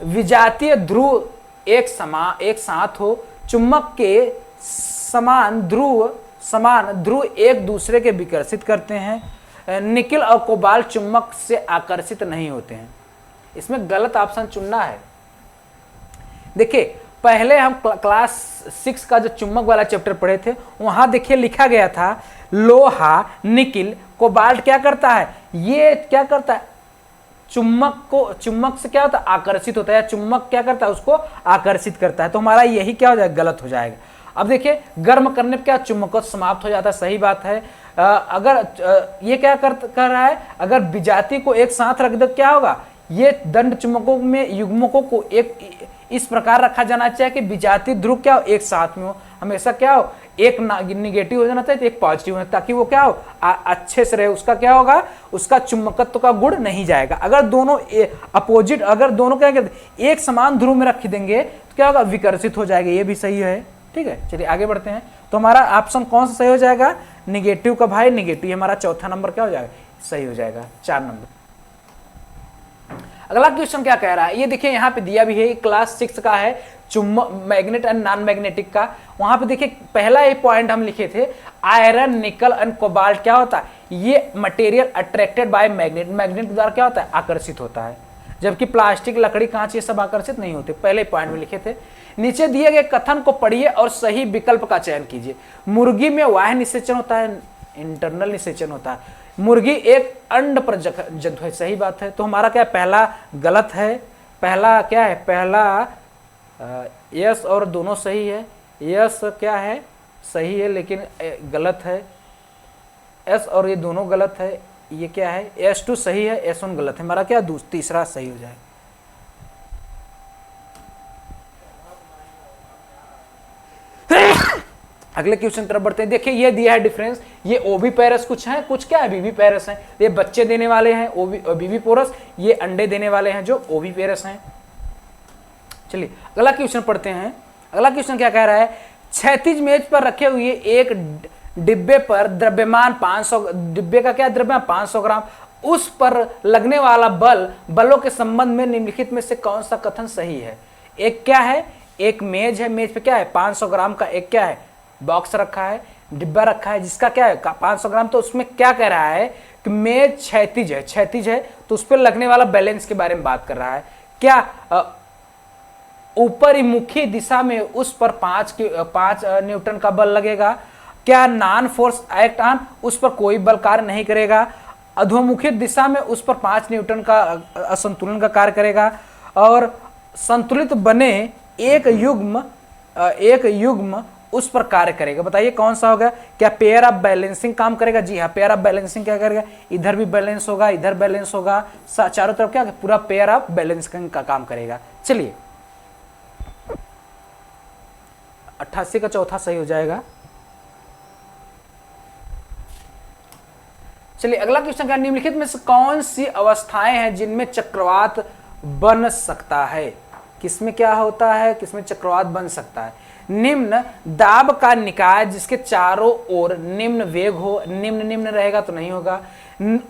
S1: विजातीय ध्रुव एक साथ हो, चुम्बक के समान ध्रुव एक दूसरे के विकर्षित करते हैं। निकिल और कोबाल्ट चुम्बक से आकर्षित नहीं होते हैं। इसमें गलत ऑप्शन चुनना है। देखिए, पहले हम क्लास 6 का जो चुम्बक वाला चैप्टर पढ़े थे, वहां देखिए लिखा गया था लोहा, निकिल, कोबाल्ट क्या करता है, ये क्या करता है, चुम्बक से क्या होता है, आकर्षित होता है, या चुम्बक क्या करता है, उसको आकर्षित करता है। तो हमारा यही क्या हो जाएगा, गलत हो जाएगा। अब देखिए, गर्म करने पर क्या चुम्बक समाप्त हो जाता है, सही बात है। अगर ये क्या कर रहा है, अगर विजाति को एक साथ रख दो क्या होगा, ये दंड चुम्बकों में युग्मकों को एक इस प्रकार रखा जाना चाहिए कि विजातीय ध्रुव क्या हो, एक साथ में हो, हमेशा क्या हो, एक निगेटिव हो जाना चाहिए तो एक पॉजिटिव हो, ताकि वो क्या हो, अच्छे से रहे। उसका क्या होगा, उसका चुंबकत्व का गुण नहीं जाएगा। अगर दोनों अपोजिट, अगर दोनों क्या कहते एक समान ध्रुव में रख देंगे तो क्या होगा, विकर्षित हो जाएगा। ये भी सही है। ठीक है, चलिए आगे बढ़ते हैं। तो हमारा ऑप्शन कौन सा सही हो जाएगा, निगेटिव का भाई, निगेटिव हमारा चौथा नंबर क्या हो जाएगा, सही हो जाएगा, 4 नंबर। अगला क्वेश्चन क्या कह रहा है, ये देखिए यहाँ पे दिया भी है, क्लास 6 का है, चुम्बक मैग्नेट एंड नॉन मैग्नेटिक का। वहां पे देखिए पहला ये पॉइंट हम लिखे थे, आयरन, निकल एंड कोबाल्ट क्या होता है, ये material attracted by magnet, magnet द्वारा क्या होता है, आकर्षित होता है, जबकि प्लास्टिक, लकड़ी, कांच ये सब आकर्षित नहीं होते। पहले पॉइंट में लिखे थे। नीचे दिए गए कथन को पढ़िए और सही विकल्प का चयन कीजिए। मुर्गी में बाह्य निषेचन होता है, इंटरनल निषेचन होता है। मुर्गी एक अंड पर जंतु है, सही बात है। तो हमारा क्या पहला गलत है, पहला क्या है, पहला यस और दोनों सही है। यस क्या है, सही है, लेकिन गलत है। एस और ये दोनों गलत है। ये क्या है, S2 सही है, S1 गलत है। हमारा क्या तीसरा सही हो जाए। अगले क्वेश्चन तरफ बढ़ते हैं। देखिए ये दिया है डिफरेंस, ये ओवी पैरस कुछ है, कुछ क्या है वीवी पैरस है। ये बच्चे देने वाले हैं वीवी पोरस, ये अंडे देने वाले हैं जो ओवी पैरस हैं। चलिए अगला क्वेश्चन पढ़ते हैं। अगला क्वेश्चन क्या कह रहा है, क्षैतिज मेज पर रखे हुए एक डिब्बे पर द्रव्यमान 500, डिब्बे का क्या द्रव्यमान 500 ग्राम, उस पर लगने वाला बलों के संबंध में निम्नलिखित में से कौन सा कथन सही है। एक क्या है, एक मेज है, मेज पे क्या है 500 ग्राम का एक क्या है बॉक्स रखा है, डिब्बा रखा है जिसका क्या है 500 ग्राम। तो उसमें क्या कह रहा है कि मेज क्षैतिज है, क्षैतिज है तो उस पर लगने वाला बैलेंस के बारे में बात कर रहा है। क्या ऊपरी मुखी दिशा में उस पर 5 न्यूटन का बल लगेगा। क्या नॉन फोर्स एक्ट ऑन, उस पर कोई बल कार्य नहीं करेगा। अधोमुखी दिशा में उस पर 5 न्यूटन का असंतुलन का कार्य करेगा, और संतुलित बने एक युग्म उस पर कार्य करेगा। बताइए कौन सा होगा? क्या पेयर ऑफ बैलेंसिंग काम करेगा? जी हाँ, पेयर ऑफ बैलेंसिंग क्या करेगा? इधर भी बैलेंस होगा, इधर बैलेंस होगा, चारों तरफ क्या पूरा पेयर ऑफ बैलेंसिंग का काम करेगा। चलिए 88 का चौथा सही हो जाएगा। चलिए अगला क्वेश्चन क्या, निम्नलिखित में से कौन सी अवस्थाएं हैं जिनमें चक्रवात बन सकता है? किसमें क्या होता है, किसमें चक्रवात बन सकता है? निम्न दाब का निकाय जिसके चारों ओर निम्न वेग हो, निम्न निम्न रहेगा तो नहीं होगा।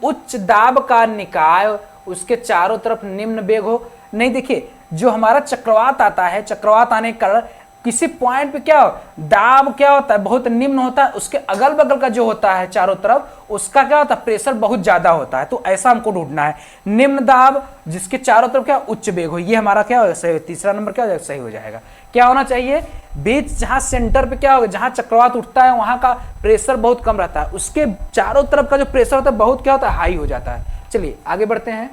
S1: उच्च दाब का निकाय उसके चारों तरफ निम्न वेग हो, नहीं। देखिए जो हमारा चक्रवात आता है, चक्रवात आने के कारण किसी पॉइंट पे क्या हो, दाब क्या होता है, बहुत निम्न होता है, उसके अगल बगल का जो होता है चारों तरफ उसका क्या होता है, प्रेशर बहुत ज्यादा होता है। तो ऐसा हमको ढूंढना है। निम्न दाब जिसके चारों तरफ क्या उच्च वेग हो, ये हमारा क्या हो सही, तीसरा नंबर क्या हो जाएगा, सही हो जाएगा। क्या होना चाहिए? बीच जहां सेंटर पे क्या होगा, जहां चक्रवात उठता है वहां का प्रेशर बहुत कम रहता है, उसके चारों तरफ का जो प्रेशर होता है बहुत क्या होता है, हाई हो जाता है। चलिए आगे बढ़ते हैं।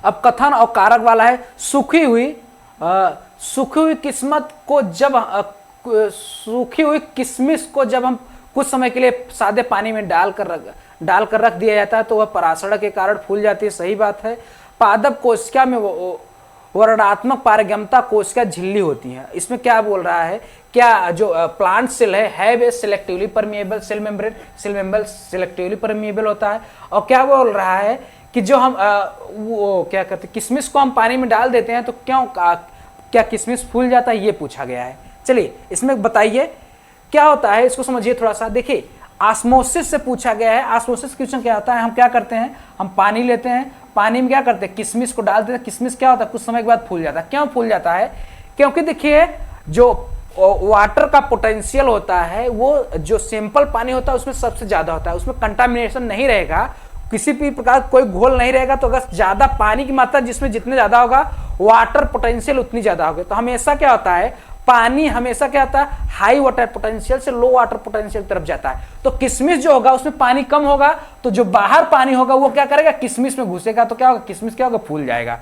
S1: अब कथन और कारक वाला है। सूखी हुई किशमिश को जब हम कुछ समय के लिए सादे पानी में डालकर रख दिया जाता है तो वह परासरण के कारण फूल जाती है। सही बात है। पादप कोशिका में वर्णात्मक पारगम्यता कोशिका झिल्ली होती है। इसमें क्या बोल रहा है, क्या जो प्लांट सेल है selectively permeable cell membrane selectively permeable होता है। और क्या बोल रहा है कि जो हम वो क्या करते, किशमिश को हम पानी में डाल देते हैं तो क्या किशमिश फूल जाता है, ये पूछा गया है। चलिए इसमें बताइए क्या होता है, इसको समझिए थोड़ा सा। देखिए ऑस्मोसिस से पूछा गया है। ऑस्मोसिस क्वेश्चन क्या होता है, हम क्या करते हैं, हम पानी लेते हैं, पानी में क्या करते हैं, किशमिश को डाल देते हैं, किशमिश क्या होता है कुछ समय के बाद फूल जाता है। क्यों फूल जाता है? क्योंकि देखिए जो वाटर का पोटेंशियल होता है वो जो सिंपल पानी होता है उसमें सबसे ज्यादा होता है, उसमें कंटामिनेशन नहीं रहेगा, किसी भी प्रकार कोई घोल नहीं रहेगा। तो अगर ज्यादा पानी की मात्रा जिसमें जितने ज्यादा होगा वाटर पोटेंशियल उतनी ज्यादा होगी। तो हमेशा क्या होता है, पानी हमेशा क्या होता है, हाई वाटर पोटेंशियल से लो वाटर पोटेंशियल तरफ जाता है। तो किशमिश जो होगा उसमें पानी कम होगा, तो जो बाहर पानी होगा वो क्या करेगा, किशमिश में घुसेगा, तो क्या होगा, किशमिश क्या होगा, फूल जाएगा।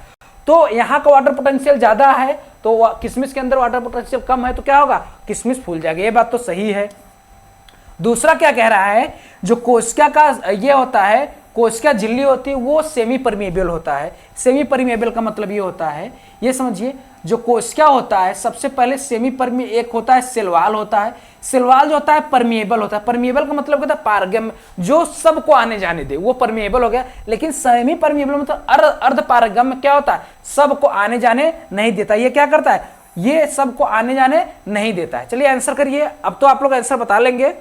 S1: तो यहाँ का वाटर पोटेंशियल ज्यादा है तो किशमिश के अंदर वाटर पोटेंशियल कम है, तो क्या होगा, किशमिश फूल जाएगा। ये बात तो सही है। दूसरा क्या कह रहा है, जो कोशिका का ये होता है, कोशिका झिल्ली होती है वो सेमी परमिएबल होता है। सेमी परमिएबल का मतलब ये होता है, ये समझिए, जो कोशिका होता है सबसे पहले सेमी परमी, एक होता है सेलवाल होता है। सेलवाल जो होता है परमिएबल होता है। परमिएबल का मतलब होता है पारगम्य, जो सबको आने जाने दे, वो परमिएबल हो गया। लेकिन सेमी परमिएबल मतलब अर्ध पारगम्य क्या होता है, सबको आने जाने नहीं देता। ये क्या करता है, ये सबको आने जाने नहीं देता है। चलिए आंसर करिए। अब तो आप लोग आंसर बता लेंगे।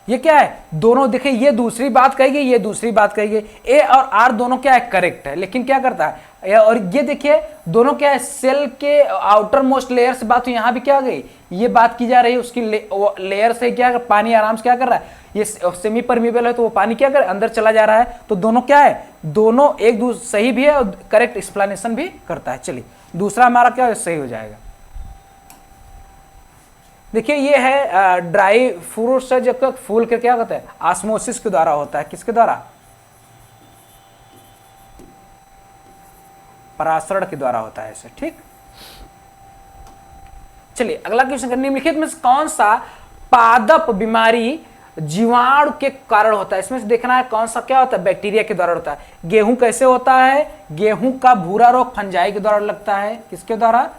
S1: ये क्या है, दोनों देखिए, ये दूसरी बात कही गई, ये दूसरी बात कही गई। ए और आर दोनों क्या है, करेक्ट है। लेकिन क्या करता है, और ये देखिए दोनों क्या है, सेल के आउटर मोस्ट लेयर से बात, तो यहां भी क्या गई, ये बात की जा रही है उसकी लेयर से क्या पानी आराम से क्या कर रहा है, ये सेमी परमिएबल है तो वो पानी क्या कर अंदर चला जा रहा है। तो दोनों क्या है, दोनों एक दूसरे सही भी है और करेक्ट एक्सप्लेनेशन भी करता है। चलिए दूसरा हमारा क्या है, सही हो जाएगा। देखिए ये है ड्राई फ्रूट से जब तक फूल के क्या होता है, ऑस्मोसिस के द्वारा होता है। किसके द्वारा, परासरण के द्वारा होता है ऐसे, ठीक। चलिए अगला क्वेश्चन, निम्नलिखित में कौन सा पादप बीमारी जीवाणु के कारण होता है? इसमें से देखना है कौन सा क्या होता है, बैक्टीरिया के द्वारा होता है। गेहूं कैसे होता है, गेहूं का भूरा रोग फंजाई के द्वारा लगता है। किसके द्वारा,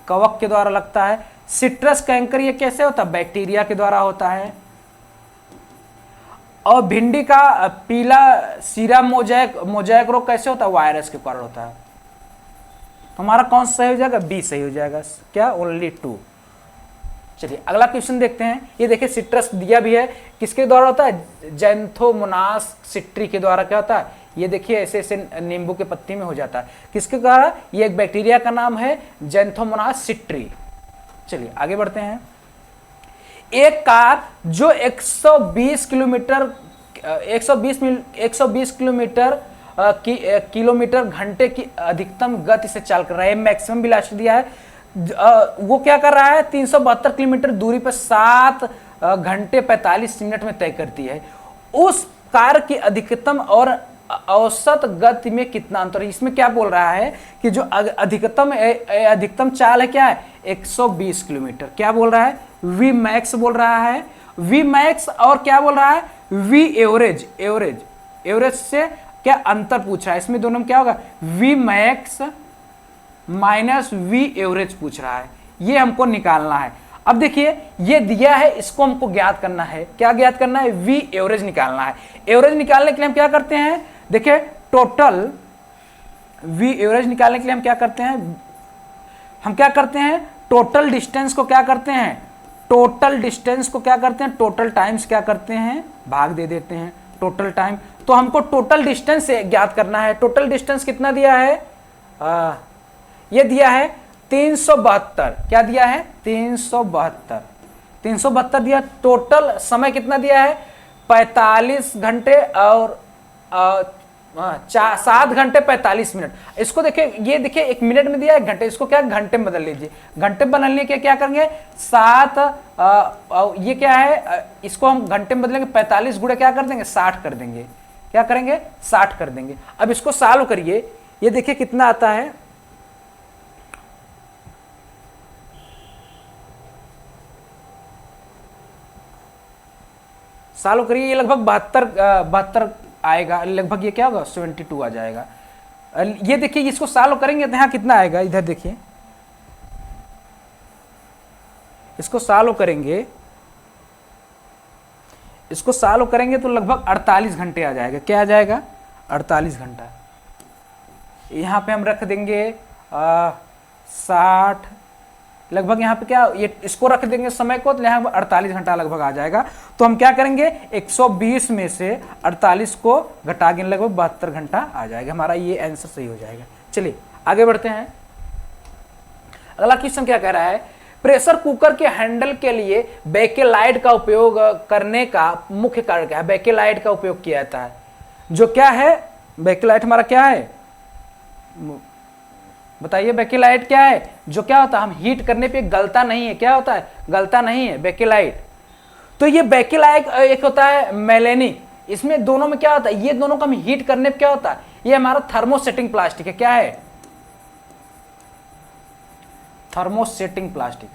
S1: कवक के द्वारा लगता है। सिट्रस कैंकर ये कैसे होता है, बैक्टीरिया के द्वारा होता है। और भिंडी का पीला सीरा मोजैक रोग कैसे होता है, वायरस के कारण होता है। तो हमारा कौन सा सही हो जाएगा, बी सही हो जाएगा। क्या, ओनली 2। चलिए अगला क्वेश्चन देखते हैं। ये देखिए सिट्रस दिया भी है, किसके द्वारा होता है, जैंथोमोनास सिट्री के द्वारा क्या होता है, ये देखिए ऐसे ऐसे नींबू के पत्ती में हो जाता है। किसके द्वारा, ये एक बैक्टीरिया का नाम है जैंथोमोनास सिट्री। चलिए आगे बढ़ते हैं। एक कार जो 120 किलोमीटर घंटे की अधिकतम गति से चल कर रहा है, मैक्सिमम वेलोसिटी दिया है, वो क्या कर रहा है, 372 किलोमीटर दूरी पर 7 घंटे 45 मिनट में तय करती है। उस कार की अधिकतम और औसत गति में कितना अंतर है? इसमें क्या बोल रहा है कि जो अधिकतम चाल है क्या है 120 किलोमीटर। क्या बोल रहा है? वी मैक्स बोल रहा है, वी मैक्स, और क्या बोल रहा है? V average. एवरेज से क्या अंतर पूछ रहा है? इसमें दोनों में क्या होगा? V max minus V average पूछ रहा है, ये हमको निकालना है। अब देखिए ये दिया है, इसको हमको ज्ञात करना है। क्या ज्ञात करना है? वी एवरेज निकालना है। एवरेज निकालने के लिए हम क्या करते हैं? देखिए टोटल वी एवरेज निकालने के लिए हम क्या करते हैं? टोटल डिस्टेंस को क्या करते हैं? टोटल टाइम्स क्या करते हैं? भाग दे देते हैं टोटल टाइम। तो हमको टोटल डिस्टेंस ज्ञात करना है। टोटल डिस्टेंस कितना दिया है? ये दिया है 372। क्या दिया है? 372 दिया। टोटल समय कितना दिया है? 45 घंटे और 7 घंटे 45 मिनट। इसको देखिए, ये देखिए 1 मिनट में दिया है घंटे, इसको क्या घंटे में बदल लीजिए। घंटे बदलने के क्या करेंगे? 7 ये क्या है, इसको हम घंटे में बदलेंगे, 45 गुणे क्या कर देंगे? 60 कर देंगे। क्या करेंगे? 60 कर देंगे। अब इसको सॉल्व करिए, ये देखिए कितना आता है। सॉल्व करिए, ये लगभग 72 आएगा, लगभग ये क्या होगा? 72 आ जाएगा। ये देखिए इसको सॉल्व करेंगे तो यहाँ कितना आएगा? इधर देखिए, इसको सॉल्व करेंगे तो लगभग 48 घंटे आ जाएगा। क्या आ जाएगा? 48 घंटा। यहाँ पे हम रख देंगे 60, लगभग यहाँ पे क्या, ये इसको रख देंगे समय को, तो यहाँ 48 घंटा लगभग आ जाएगा। तो हम क्या करेंगे? 120 में से 48 को घटा के लगभग 72 घंटा आ जाएगा। हमारा ये आंसर सही हो जाएगा। चलिए आगे बढ़ते हैं। अगला क्वेश्चन क्या कह रहा है? प्रेशर कुकर के हैंडल के लिए बेकेलाइट का उपयोग करने का मुख्य कारण क्या है? बेकेलाइट का उपयोग किया जाता है। जो क्या है बेकेलाइट? हमारा क्या है बताइए? बेकेलाइट क्या है? जो क्या होता है, हम हीट करने पे गलता नहीं है। क्या होता है? गलता नहीं है बेकेलाइट। तो ये बेकेलाइट एक होता है मेलेनिक। इसमें दोनों में क्या होता है? ये दोनों को हम हीट करने पे क्या होता है? ये हमारा थर्मोसेटिंग प्लास्टिक है। क्या है? थर्मोसेटिंग प्लास्टिक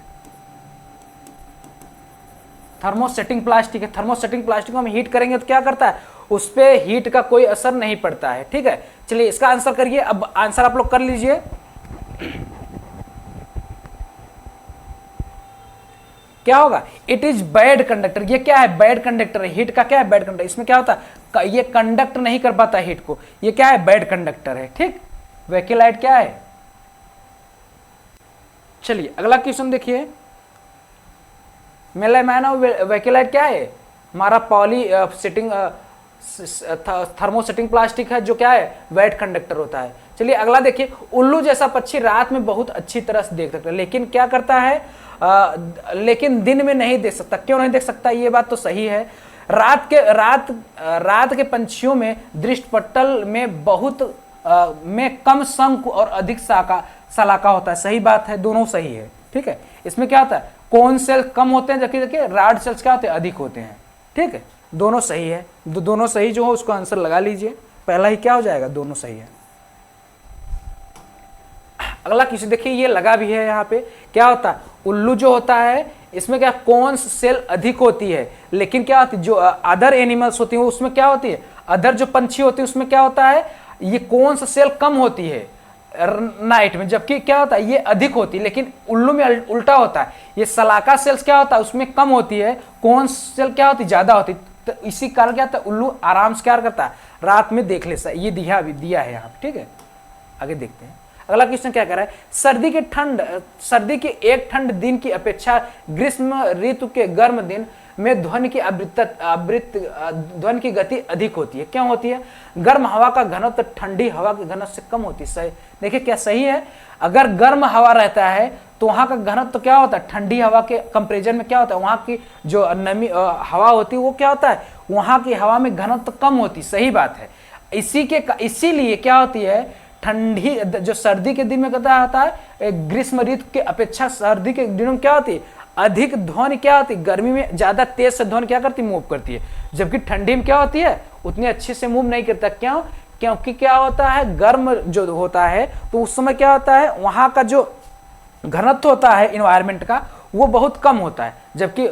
S1: है। थर्मोसेटिंग प्लास्टिक को हम हीट करेंगे तो क्या करता है? उस पे हीट का कोई असर नहीं पड़ता है। ठीक है, चलिए इसका आंसर करिए। अब आंसर आप लोग कर लीजिए। क्या होगा? It is bad conductor. ये क्या है? बैड कंडक्टर है। हीट का क्या है? Bad conductor. इसमें क्या होता है? ये कंडक्ट नहीं कर पाता हीट को। ये क्या है? बैड कंडक्टर है। ठीक, बेकेलाइट क्या है? चलिए अगला क्वेश्चन देखिए। मेलामाइन बेकेलाइट क्या है? हमारा पॉली सेटिंग थर्मोसेटिंग प्लास्टिक है, जो क्या है? वेट कंडक्टर होता है। चलिए अगला देखिए। उल्लू जैसा पक्षी रात में बहुत अच्छी तरह से देख सकता है, लेकिन क्या करता है? लेकिन दिन में नहीं देख सकता। क्यों नहीं देख सकता? ये बात तो सही है। रात के पंछियों में दृष्टिपटल में में कम शंकु और अधिक सलाका होता है। सही बात है, दोनों सही है। ठीक है, इसमें क्या होता है? कोन सेल कम होते हैं, जबकि देखिए राड सेल्स क्या होते हैं? अधिक होते हैं। ठीक है, दोनों सही है। दोनों सही जो हो उसको आंसर लगा लीजिए। पहला ही क्या हो जाएगा? दोनों सही है। अगला किसी देखिए, ये लगा भी है यहाँ पे। क्या होता है? उल्लू जो होता है इसमें क्या कोन्स सेल अधिक होती है, लेकिन क्या होती है? जो अदर एनिमल्स होती है उसमें क्या होती है? अदर जो पंछी होती है उसमें क्या होता है? ये कोन्स सेल कम होती है नाइट में, जबकि क्या होता है? ये अधिक होती है। लेकिन उल्लू में उल्टा होता है। ये सलाका सेल्स क्या होता है? उसमें कम होती है, कोन्स सेल क्या होती है? ज्यादा होती है। तो इसी कारण क्या होता है? उल्लू आराम से क्या करता है? रात में देख लेता है। ये दिया है यहाँ पे। ठीक है, आगे देखते हैं। अगला क्वेश्चन क्या कह रहा है? सर्दी के एक ठंड दिन की अपेक्षा ग्रीष्म ऋतु के गर्म दिन में ध्वनि की गति अधिक होती है। क्यों होती है? गर्म हवा का घनत्व ठंडी हवा के घनत्व से कम होती है। सही, देखिए क्या सही है? अगर गर्म हवा रहता है तो वहां का घनत्व तो क्या होता है? ठंडी हवा के कंपेरिजन में क्या होता है? वहां की जो नमी हवा होती है वो क्या होता है? वहां की हवा में घनत्व कम होती। सही बात है। इसीलिए क्या होती है? ठंडी जो सर्दी के दिन में कहता होता है, ग्रीष्म ऋतु के अपेक्षा सर्दी के दिनों में क्या होती है? अधिक ध्वनि क्या होती है, गर्मी में ज्यादा तेज से ध्वनि क्या करती है, मूव करती है, जबकि ठंडी में क्या होती है, उतनी अच्छे से मूव नहीं करता। क्यों? क्योंकि क्या होता है, गर्म जो होता है तो उस समय क्या होता है, वहां का जो घनत्व होता है इन्वायरमेंट का वो बहुत कम होता है, जबकि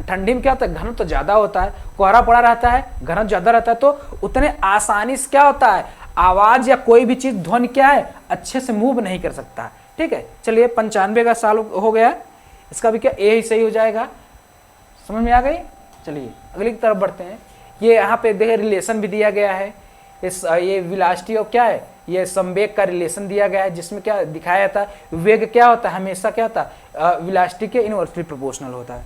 S1: ठंडी में क्या होता है, घनत्व तो ज्यादा होता है, कोहरा पड़ा रहता है, घनत्व ज्यादा रहता है, तो उतने आसानी से क्या होता है, आवाज या कोई भी चीज ध्वनि क्या है, अच्छे से मूव नहीं कर सकता। ठीक है, चलिए 95 का साल हो गया, इसका भी क्या ए ही सही हो जाएगा। समझ में आ गई। चलिए अगली की तरफ बढ़ते हैं। ये यहाँ पे देखिए रिलेशन भी दिया गया है, ये वेलोसिटी और क्या है, ये संवेग का रिलेशन दिया गया है, जिसमें क्या दिखाया जाता है, वेग क्या होता है, हमेशा क्या होता है, वेलोसिटी के इनवर्सली प्रोपोर्शनल होता है।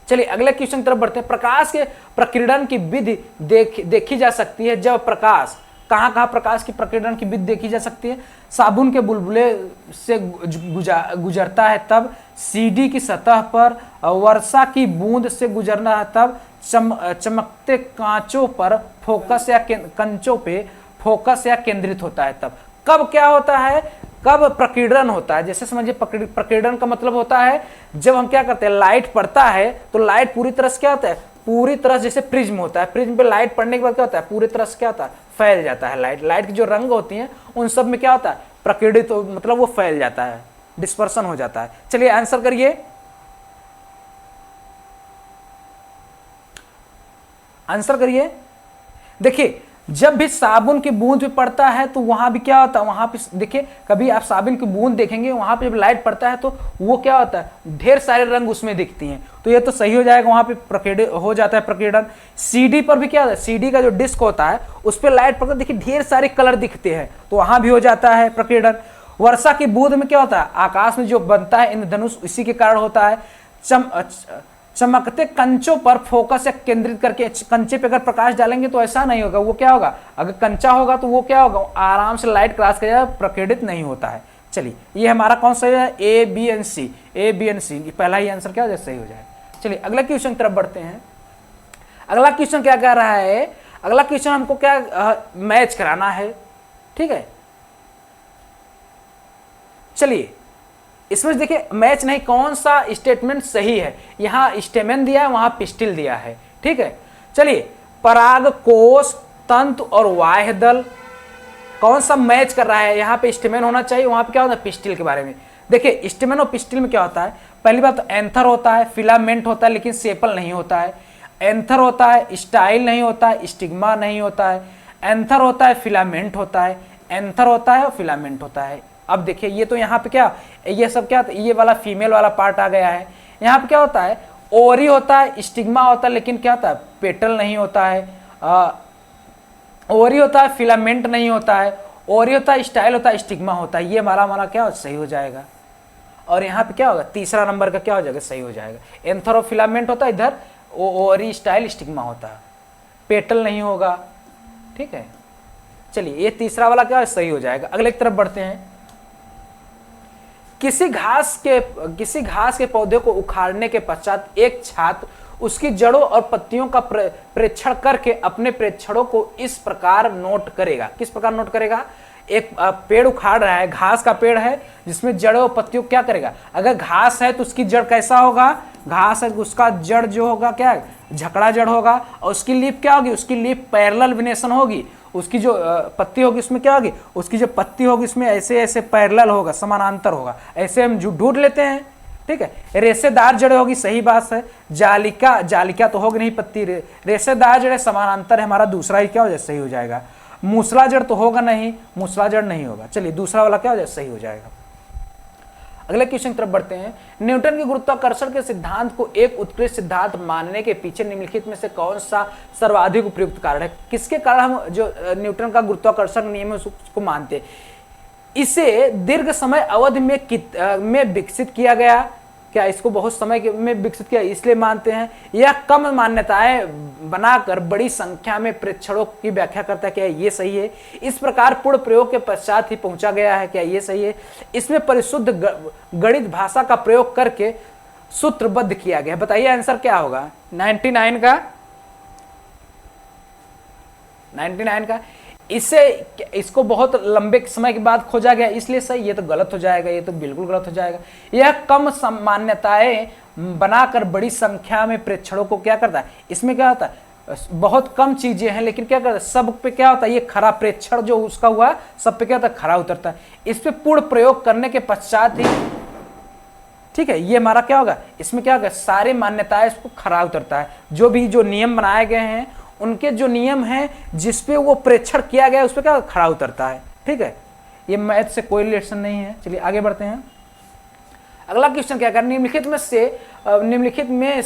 S1: चलिए अगले क्वेश्चन की तरफ बढ़ते हैं। प्रकाश के प्रकीर्णन की विधि देखी जा सकती है जब प्रकाश, कहाँ कहाँ प्रकाश की प्रकीर्णन की विधि देखी जा सकती है, साबुन के बुलबुले से गुजरता है तब, सीडी की सतह पर, वर्षा की बूंद से गुजरना है तब, चमकते कांचों पर फोकस या कंचों पे फोकस या केंद्रित होता है तब। कब क्या होता है, कब प्रकीर्णन होता है। जैसे समझिए प्रकीर्णन का मतलब होता है जब हम क्या करते हैं, लाइट पड़ता है तो लाइट पूरी तरह से क्या होता है, पूरी तरह जैसे प्रिज्म होता है, प्रिज्म पे लाइट पड़ने के बाद क्या होता है, पूरी तरह से क्या होता है, फैल जाता है लाइट। लाइट की जो रंग होती हैं उन सब में क्या होता है, प्रकीर्णित मतलब वो फैल जाता है, डिस्पर्सन हो जाता है। चलिए आंसर करिए, आंसर करिए। देखिए जब भी साबुन की बूंद पे पड़ता है तो वहां भी क्या होता है, वहां पे देखिए कभी आप साबुन की बूंद देखेंगे, वहां पे जब लाइट पड़ता है तो वो क्या होता है, ढेर सारे रंग उसमें दिखती हैं, तो ये तो सही हो जाएगा, वहां पे प्रकीर्णन हो जाता है प्रकीर्णन। सीडी पर भी क्या होता है, सीडी का जो डिस्क होता है उस पर लाइट पड़ता है, देखिए ढेर सारे कलर दिखते हैं, तो वहां भी हो जाता है प्रकीर्णन। वर्षा की बूंद में क्या होता है, आकाश में जो बनता है इंद्रधनुष, इसी के कारण होता है। चमकते कंचों पर फोकस या केंद्रित करके, कंचे पे अगर प्रकाश डालेंगे तो ऐसा नहीं होगा, वो क्या होगा, अगर कंचा होगा तो वो क्या होगा, आराम से लाइट क्रॉस करेगा, प्रकीर्णित नहीं होता है। चलिए ये हमारा कौन सा है, A B and C, A B and C, पहला ही आंसर क्या हो जाए, सही हो जाएगा। चलिए अगला क्वेश्चन की तरफ बढ़ते हैं। अगला क्वेश्चन क्या कह रहा है, अगला क्वेश्चन हमको क्या मैच कराना है। ठीक है, चलिए इसमें देखिए मैच नहीं, कौन सा स्टेटमेंट सही है, यहां स्टेमेन दिया है, वहां पिस्टिल दिया है। ठीक है, चलिए परागकोश, तंतु और बाह्य दल, कौन सा मैच कर रहा है, यहाँ पे स्टेमेन होना चाहिए, वहां पे क्या होता है, पिस्टिल के बारे में। देखिए स्टेमेन और पिस्टिल में क्या होता है, पहली बात तो एंथर होता है, फिलामेंट होता है लेकिन सेपल नहीं होता है, एंथर होता है, स्टाइल नहीं होता है, स्टिग्मा नहीं होता है, एंथर होता है, फिलामेंट होता है, एंथर होता है और फिलामेंट होता है। अब देखिए ये तो यहाँ पे क्या, ये सब क्या, ये वाला फीमेल वाला पार्ट आ गया है। यहाँ पे क्या होता है, ओरी होता है, स्टिग्मा होता है लेकिन क्या होता है, पेटल नहीं होता है, ओरी होता है, फिलामेंट नहीं होता है, ओरी होता है, स्टाइल होता है, स्टिग्मा होता है। ये हमारा क्या सही हो जाएगा। और यहाँ पे क्या होगा, तीसरा नंबर का क्या हो जाएगा, सही हो जाएगा। एंथर और फिलामेंट होता है, इधर ओरी, स्टाइल, स्टिग्मा होता है, पेटल नहीं होगा। ठीक है, चलिए ये तीसरा वाला क्या सही हो जाएगा। अगले की तरफ बढ़ते हैं। किसी घास के पौधे को उखाड़ने के पश्चात एक छात्र उसकी जड़ों और पत्तियों का प्रेक्षण करके अपने प्रेक्षणों को इस प्रकार नोट करेगा। किस प्रकार नोट करेगा, एक पेड़ उखाड़ रहा है, घास का पेड़ है जिसमें जड़ों और पत्तियों क्या करेगा, अगर घास है तो उसकी जड़ कैसा होगा, घास है उसका जड़ जो होगा क्या है, झकड़ा जड़ होगा, और उसकी लीफ क्या होगी, उसकी लीफ पैरेलल विनेशन होगी, उसकी जो पत्ती होगी उसमें क्या होगी, उसकी जो पत्ती होगी उसमें ऐसे ऐसे पैरेलल होगा, समानांतर होगा, ऐसे हम ढूंढ लेते हैं। ठीक है, रेशेदार जड़ें होगी, सही बात है। जालिका तो होगी नहीं पत्ती, रेशेदार जड़ें समानांतर है, हमारा दूसरा ही क्या हो जाए, सही हो जाएगा। मूसला जड़ तो होगा नहीं, मूसला जड़ नहीं होगा। चलिए दूसरा वाला क्या हो जाए, सही हो जाएगा। अगले क्वेश्चन की तरफ बढ़ते हैं। न्यूटन के गुरुत्वाकर्षण के सिद्धांत को एक उत्कृष्ट सिद्धांत मानने के पीछे निम्नलिखित में से कौन सा सर्वाधिक उपयुक्त कारण है। किसके कारण हम जो न्यूटन का गुरुत्वाकर्षण नियम है उसको मानते हैं। इसे दीर्घ समय अवधि में विकसित किया गया, क्या इसको बहुत समय में विकसित किया इसलिए मानते हैं, या कम मान्यताएं बनाकर बड़ी संख्या में प्रेक्षणों की व्याख्या करता है, क्या ये सही है। इस प्रकार पूर्ण प्रयोग के पश्चात ही पहुंचा गया है, क्या ये सही है। इसमें परिशुद्ध गणित भाषा का प्रयोग करके सूत्रबद्ध किया गया। बताइए आंसर क्या होगा 99 का। इससे इसको बहुत लंबे समय के बाद खोजा गया इसलिए सही, ये तो गलत हो जाएगा, ये तो बिल्कुल गलत हो जाएगा। यह कम मान्यताएं बनाकर बड़ी संख्या में प्रेक्षकों को क्या करता है, इसमें क्या होता है बहुत कम चीजें हैं लेकिन क्या करता है सब पे क्या होता है, ये खरा प्रेक्षण जो उसका हुआ सब पे क्या होता है खरा उतरता है। इस पे पूर्ण प्रयोग करने के पश्चात ही ठीक है ये हमारा क्या होगा, इसमें क्या होगा सारे मान्यताएं इसको खरा उतरता है। जो भी जो नियम बनाए गए हैं उनके जो नियम हैं जिसपे वो प्रेक्षण किया गया उस पर क्या खरा उतरता है। ठीक है, ये मैथ से कोई रिलेशन नहीं है। चलिए आगे बढ़ते हैं। अगला क्वेश्चन क्या कर, निम्नलिखित में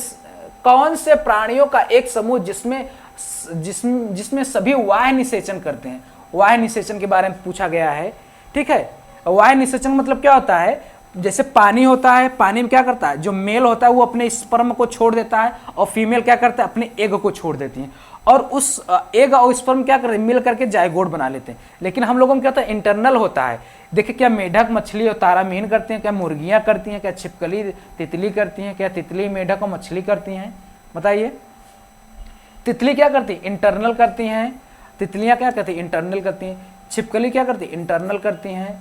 S1: कौन से प्राणियों का एक समूह जिसमें सभी वायु निषेचन करते हैं। वायु निषेचन के बारे में पूछा गया है। ठीक है, वायु निषेचन मतलब क्या होता है, जैसे पानी होता है, पानी में क्या करता है जो मेल होता है वो अपने स्पर्म को छोड़ देता है और फीमेल क्या करता है अपने एग को छोड़ देती है और उस एग और स्पर्म क्या करते हैं मिल करके जायगोट बना लेते हैं। लेकिन हम लोगों में क्या होता है इंटरनल होता है। देखिए क्या मेढक मछली और तारामीन करती हैं, क्या मुर्गियां करती हैं, क्या छिपकली तितली करती हैं, क्या तितली मेढक और मछली करती हैं, बताइए। तितली क्या करती है इंटरनल करती हैं, तितलियां क्या करती हैं इंटरनल करती हैं, छिपकली क्या करती है इंटरनल करती हैं,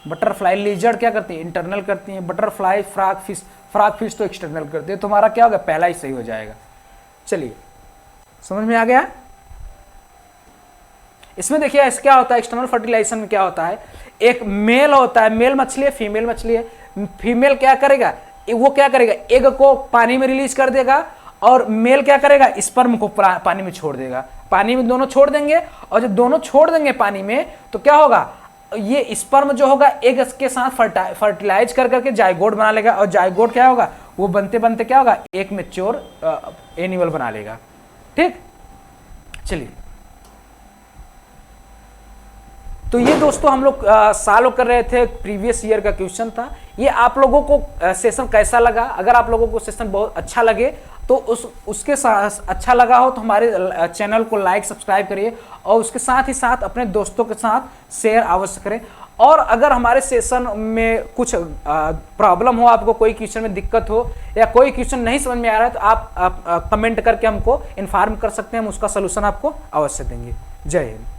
S1: बटरफ्लाई लिजर्ड क्या करती है इंटरनल करती हैं, बटरफ्लाई फ्रॉग फिश तो एक्सटर्नल करती है। तुम्हारा क्या होगा पहला ही सही हो जाएगा। चलिए समझ में आ गया। इसमें देखिए ऐसे क्या होता है एक्सटर्नल फर्टिलाइजेशन में क्या होता है, एक मेल होता है, मेल मछली है फीमेल मछली है, फीमेल क्या करेगा वो क्या करेगा एग को पानी में रिलीज कर देगा और मेल क्या करेगा स्पर्म को पानी में छोड़ देगा। पानी में दोनों छोड़ देंगे और जब दोनों छोड़ देंगे पानी में तो क्या होगा ये स्पर्म जो होगा एग के साथ फर्टिलाइज कर करके जायगोट बना लेगा और जायगोट क्या होगा वो बनते बनते क्या होगा एक मैच्योर एनिमल बना लेगा। ठीक, चलिए तो ये दोस्तों हम लोग सॉल्व कर रहे थे, प्रीवियस ईयर का क्वेश्चन था। ये आप लोगों को सेशन कैसा लगा, अगर आप लोगों को सेशन बहुत अच्छा लगे तो उसके साथ अच्छा लगा हो तो हमारे चैनल को लाइक सब्सक्राइब करिए और उसके साथ ही साथ अपने दोस्तों के साथ शेयर अवश्य करें। और अगर हमारे सेशन में कुछ प्रॉब्लम हो, आपको कोई क्वेश्चन में दिक्कत हो या कोई क्वेश्चन नहीं समझ में आ रहा है तो आप कमेंट करके हमको इन्फॉर्म कर सकते हैं, हम उसका सलूशन आपको अवश्य देंगे। जय हिंद।